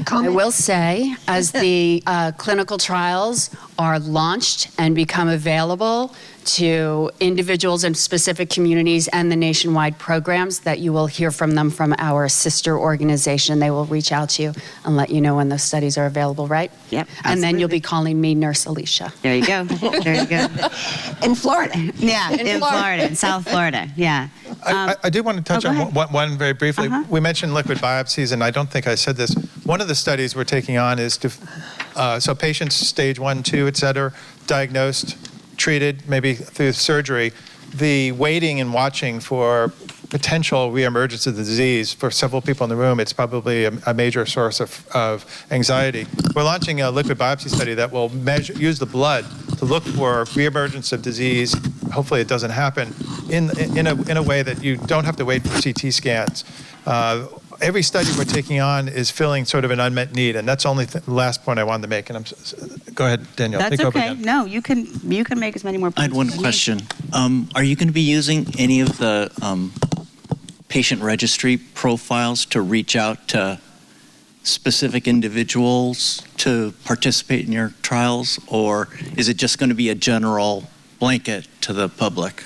I will say, as the clinical trials are launched and become available to individuals in specific communities and the nationwide programs, that you will hear from them from our sister organization. They will reach out to you and let you know when those studies are available, right? Yep. And then you'll be calling me Nurse Alicia. There you go. There you go. In Florida. Yeah, in Florida, in South Florida. Yeah. I do want to touch go on ahead. one very briefly. We mentioned liquid biopsies, and I don't think I said this. One of the studies we're taking on is to, so patients stage 1, 2, et cetera, diagnosed, treated, maybe through surgery, the waiting and watching for potential reemergence of the disease for several people in the room, it's probably a major source of anxiety. We're launching a liquid biopsy study that will use the blood to look for reemergence of disease. Hopefully it doesn't happen in a way that you don't have to wait for CT scans. Every study we're taking on is filling sort of an unmet need, and that's only the last point I wanted to make. And go ahead, Danielle. That's take over okay. again. No, you can make as many more points. I had one question. Are you going to be using any of the patient registry profiles to reach out to specific individuals to participate in your trials, or is it just going to be a general blanket to the public?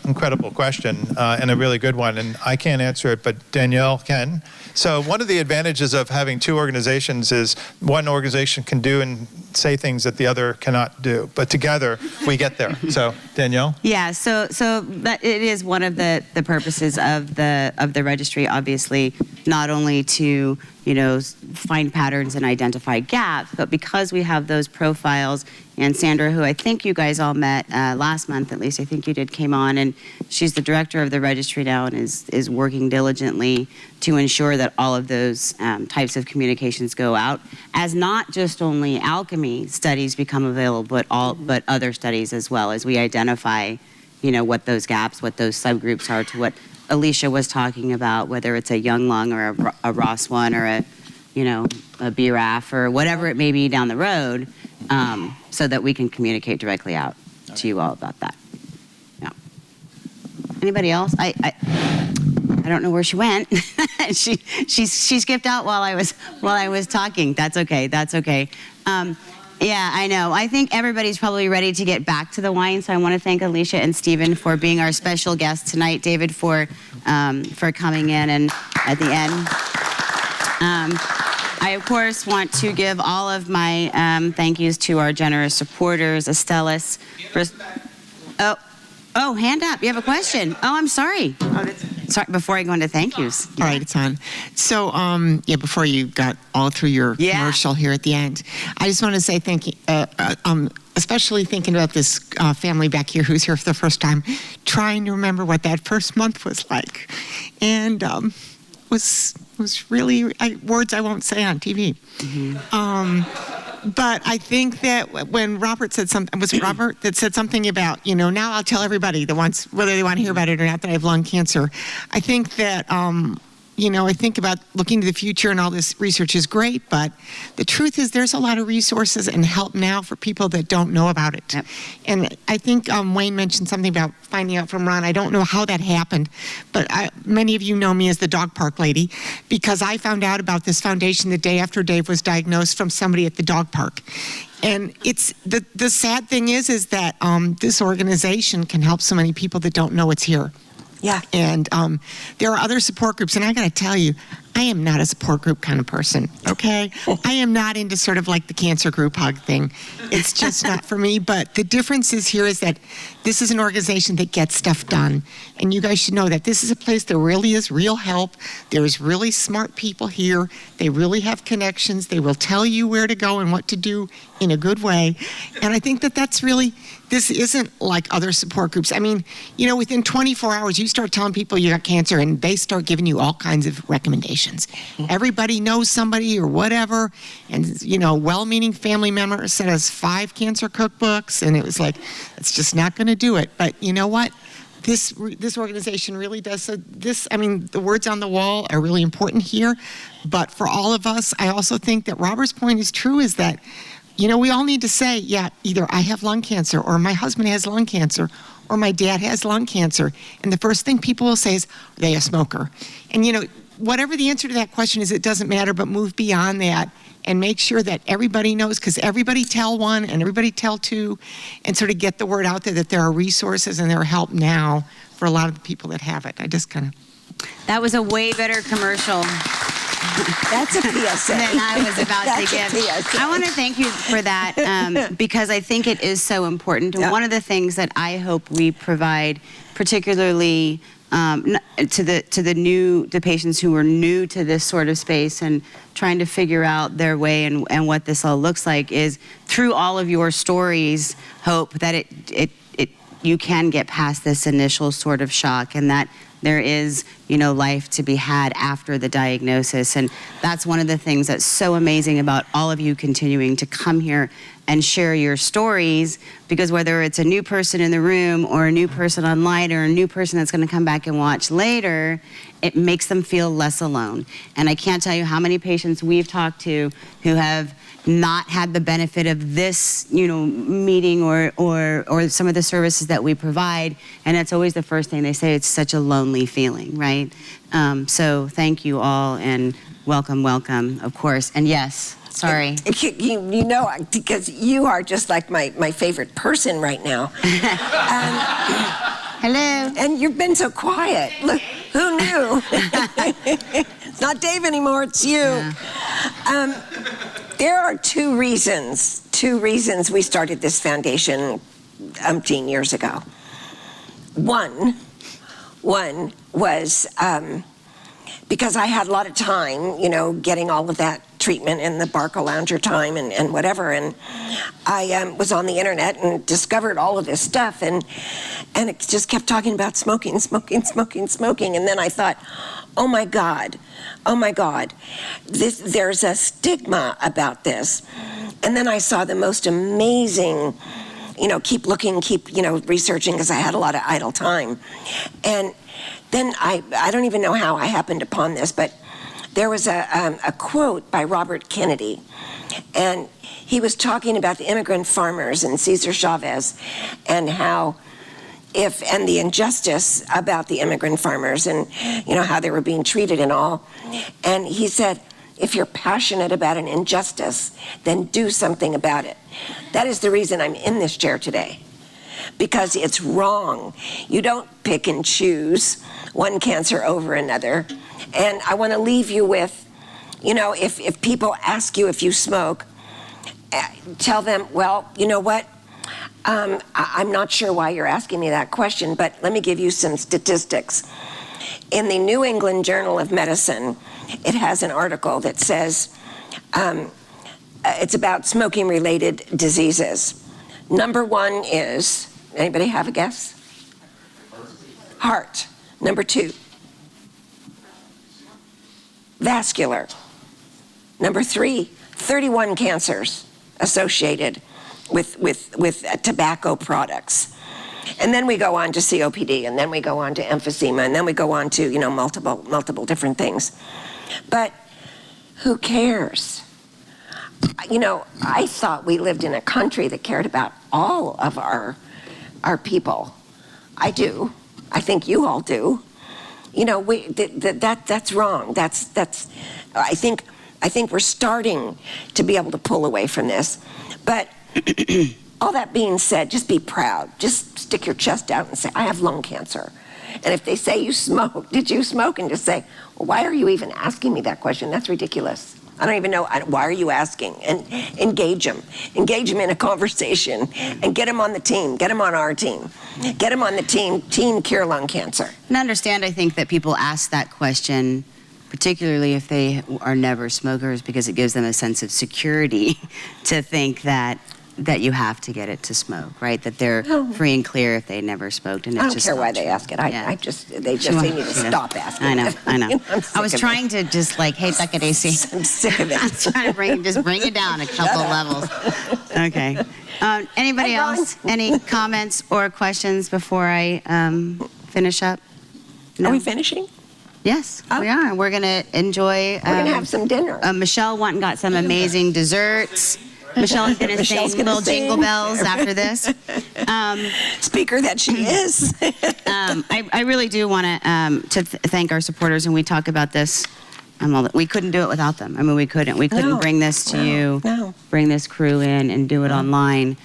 Incredible question, and a really good one, and I can't answer it, but Danielle can. So one of the advantages of having two organizations is one organization can do and say things that the other cannot do, but together we get there. So Danielle? Yeah, so that it is one of the purposes of the registry, obviously, not only to find patterns and identify gaps, but because we have those profiles, and Sandra, who I think you guys all met last month, at least I think you did, came on, and she's the director of the registry now and is working diligently to ensure that all of those types of communications go out, as not just only alchemy studies become available, but other studies as well, as we identify, what those gaps, what those subgroups are to what Alicia was talking about, whether it's a young lung or a ROS1 or a BRAF or whatever it may be down the road, so that we can communicate directly out to you all about that. Yeah. Anybody else? I don't know where she went. she skipped out while I was talking. That's okay. That's okay. Yeah, I know. I think everybody's probably ready to get back to the wine, so I want to thank Alicia and Stephen for being our special guests tonight, David for coming in and at the end. I, of course, want to give all of my thank yous to our generous supporters, Estelis. Oh, hand up. You have a question. Oh, I'm sorry. Sorry, before I go into thank yous. All right, it's on. So, before you got all through your commercial here at the end, I just want to say thank you, especially thinking about this family back here who's here for the first time, trying to remember what that first month was like. And was really words I won't say on TV. Mm-hmm. But I think that when Robert said something, was it Robert that said something about, now I'll tell everybody whether they want to hear about it or not, that I have lung cancer. I think that, I think about looking to the future and all this research is great, but the truth is there's a lot of resources and help now for people that don't know about it. Yep. And I think Wayne mentioned something about finding out from Ron. I don't know how that happened, but many of you know me as the dog park lady because I found out about this foundation the day after Dave was diagnosed from somebody at the dog park. And it's the sad thing is that this organization can help so many people that don't know it's here. Yeah. And there are other support groups, and I got to tell you, I am not a support group kind of person, okay? I am not into sort of like the cancer group hug thing. It's just not for me, but the difference is here is that this is an organization that gets stuff done, and you guys should know that this is a place that really is real help. There's really smart people here. They really have connections. They will tell you where to go and what to do in a good way, and I think that that's really, this isn't like other support groups. I mean, within 24 hours, you start telling people you got cancer, and they start giving you all kinds of recommendations. Everybody knows somebody or whatever, and well-meaning family members sent us 5 cancer cookbooks, and it was like, it's just not going to do it. But you know what? This organization really does. So the words on the wall are really important here. But for all of us, I also think that Robert's point is true. Is that we all need to say, either I have lung cancer, or my husband has lung cancer, or my dad has lung cancer, and the first thing people will say is, are they a smoker? And whatever the answer to that question is, it doesn't matter, but move beyond that and make sure that everybody knows, because everybody tell one and everybody tell two, and sort of get the word out there that there are resources and there are help now for a lot of the people that have it. I just kind of... That was a way better commercial That's a PSA. than I was about to give. I want to thank you for that because I think it is so important. And one of the things that I hope we provide, particularly to the patients who are new to this sort of space and trying to figure out their way and what this all looks like, is through all of your stories, hope that you can get past this initial sort of shock, and that there is, life to be had after the diagnosis. And that's one of the things that's so amazing about all of you continuing to come here and share your stories, because whether it's a new person in the room or a new person online or a new person that's going to come back and watch later, it makes them feel less alone. And I can't tell you how many patients we've talked to who have not had the benefit of this, meeting or some of the services that we provide, and that's always the first thing they say. It's such a lonely feeling, right? So thank you all, and welcome, of course. And yes, sorry. Because you are just like my favorite person right now. Hello. And you've been so quiet. Look, who knew? It's not Dave anymore, it's you. Yeah. There are two reasons we started this foundation 18 years ago. One was because I had a lot of time, getting all of that treatment and the Barca Lounger time and whatever, and I was on the internet and discovered all of this stuff, and it just kept talking about smoking, and then I thought, oh my God, there's a stigma about this. And then I saw the most amazing, keep looking, keep, researching, because I had a lot of idle time. And then I don't even know how I happened upon this, but there was a quote by Robert Kennedy, and he was talking about the immigrant farmers and Cesar Chavez, and and the injustice about the immigrant farmers and, how they were being treated and all. And he said, if you're passionate about an injustice, then do something about it. That is the reason I'm in this chair today, because it's wrong. You don't pick and choose one cancer over another. And I want to leave you with, if people ask you if you smoke, tell them, well, you know what? I'm not sure why you're asking me that question, but let me give you some statistics. In the New England Journal of Medicine, it has an article that says it's about smoking-related diseases. Number one is, anybody have a guess? Heart. Number two, vascular. Number three, 31 cancers associated with tobacco products. And then we go on to COPD, and then we go on to emphysema, and then we go on to, multiple different things. But who cares? I thought we lived in a country that cared about all of our people. I do. I think you all do. That's wrong. I think we're starting to be able to pull away from this. But all that being said, just be proud. Just stick your chest out and say, I have lung cancer. And if they say you smoke, did you smoke? And just say, well, why are you even asking me that question? That's ridiculous. I don't even know, why are you asking? And engage them. Engage them in a conversation and get them on the team. Get them on our team. Get them on the team Cure Lung Cancer. And understand, I think, that people ask that question particularly if they are never smokers, because it gives them a sense of security to think that you have to get it to smoke, right? That they're free and clear if they never smoked. And I don't care why they ask it. They need to stop asking. I know. I was trying to just hey, suck it, AC. I'm sick of it. I was trying to bring it down a couple levels. Okay. Anybody else? Any comments or questions before I finish up? No? Are we finishing? Yes, we are. We're going to enjoy. We're going to have some dinner. Michelle went and got some amazing desserts. Michelle is going to sing Michelle's gonna little sing. jingle bells after this. Speaker that she is. I really do want to thank our supporters, and we talk about this. We couldn't do it without them. I mean, we couldn't. We couldn't No. bring this to you, No. bring this crew in, and do it online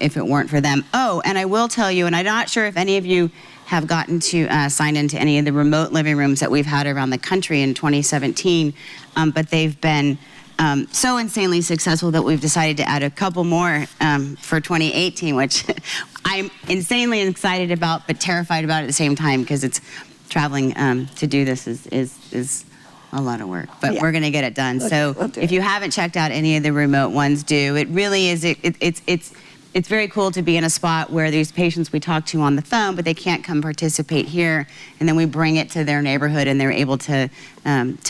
if it weren't for them. Oh, and I will tell you, and I'm not sure if any of you have gotten to sign into any of the remote living rooms that we've had around the country in 2017, but they've been so insanely successful that we've decided to add a couple more for 2018, which I'm insanely excited about, but terrified about at the same time, because it's traveling to do this is a lot of work, but we're going to get it done. So we'll do if it. you haven't checked out any of the remote ones, do. It really is, it's very cool to be in a spot where these patients we talk to on the phone, but they can't come participate here, and then we bring it to their neighborhood, and they're able to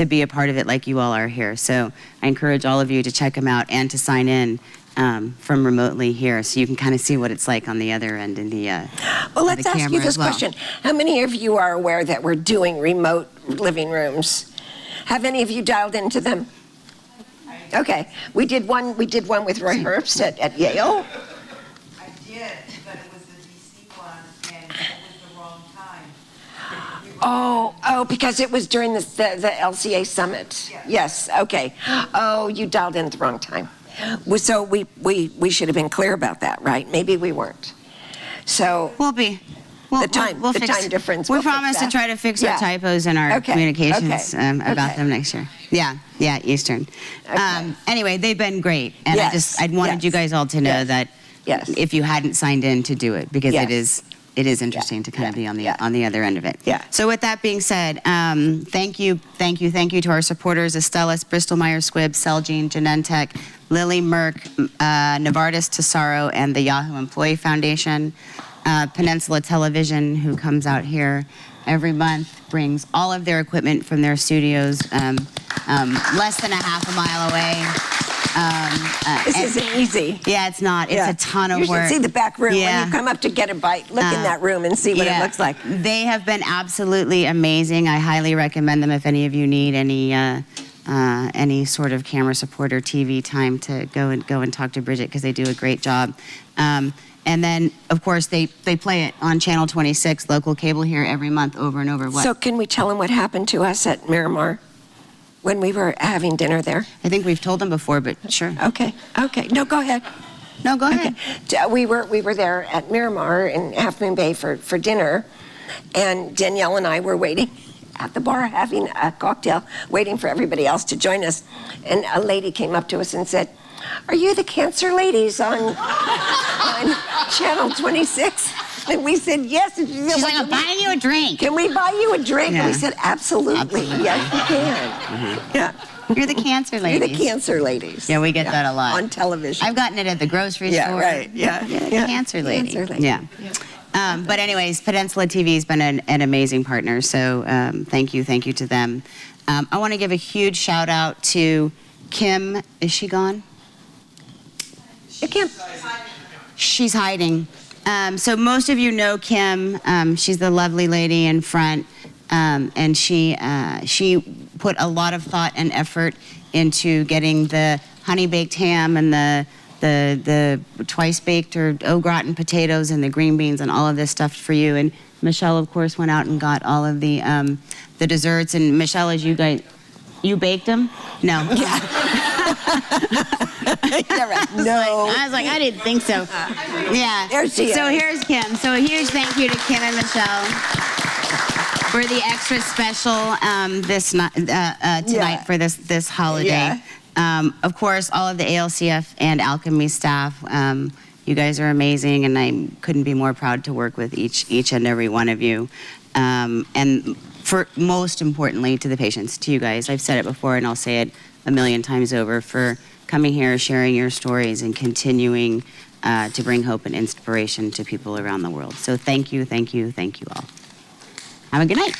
be a part of it like you all are here. So I encourage all of you to check them out and to sign in from remotely here, so you can kind of see what it's like on the other end in the Well, let's the ask you camera this as well. question. How many of you are aware that we're doing remote living rooms? Have any of you dialed into them? Okay. We did one with Roy Herbst at Yale. I did, but it was the DC one, and it was the wrong time. Oh, because it was during the LCA summit. Yes, okay. Oh, you dialed in at the wrong time. So we should have been clear about that, right? Maybe we weren't. So We'll be. the time difference. We we'll fix promise to that. try to fix Yeah. our typos in our Okay, communications okay, about okay. them next year. Yeah, Eastern. Anyway, they've been great, and Yes, I wanted yes, you guys all to know yes, that yes. if you hadn't signed in, to do it, because Yes. it is interesting to kind of be on the other end of it. Yeah. So with that being said, thank you to our supporters: Estellas, Bristol Myers Squibb, Celgene, Genentech, Lilly, Merck, Novartis, Tesaro, and the Yahoo Employee Foundation. Peninsula Television, who comes out here every month, brings all of their equipment from their studios less than a half a mile away. This isn't easy. Yeah, it's not. It's a ton of you work. You should see the back room Yeah. when you come up to get a bite. Look in that room and see what it looks like. They have been absolutely amazing. I highly recommend them if any of you need any sort of camera support or TV time to go and talk to Bridget, because they do a great job. And then, of course, they play it on Channel 26, local cable here, every month, over and over. So can we tell them what happened to us at Miramar when we were having dinner there? I think we've told them before, but sure. Okay. No, go ahead. No, go ahead. We were there at Miramar in Half Moon Bay for dinner, and Danielle and I were waiting at the bar having a cocktail, waiting for everybody else to join us. And a lady came up to us and said, "Are you the cancer ladies on Channel 26?" And we said, "Yes." And She's like, "I'm buying you a drink. Can we buy you a drink?" Yeah. And we said, "Absolutely. Yes, we can." Yeah. You're the cancer ladies. You're the cancer ladies. Yeah, we get that a lot. On television. I've gotten it at the grocery Yeah, store. right. Yeah. You're the Yeah. cancer lady. Cancer lady. Yeah. But anyways, Peninsula TV has been an amazing partner, so thank you to them. I want to give a huge shout out to Kim. Is she gone? Kim. She's hiding. So most of you know Kim. She's the lovely lady in front, and she put a lot of thought and effort into getting the honey baked ham and the twice baked or au gratin potatoes and the green beans and all of this stuff for you. And Michelle, of course, went out and got all of the desserts. And Michelle, as you guys, you baked them? No. No. I was like, I didn't think so. Yeah. There she is. So here's Kim. So a huge thank you to Kim and Michelle for the extra special tonight for this holiday. Yeah. Of course, all of the ALCF and Alchemy staff. You guys are amazing, and I couldn't be more proud to work with each and every one of you. And for most importantly, to the patients, to you guys. I've said it before, and I'll say it a million times over, for coming here, sharing your stories, and continuing to bring hope and inspiration to people around the world. So thank you all. Have a good night.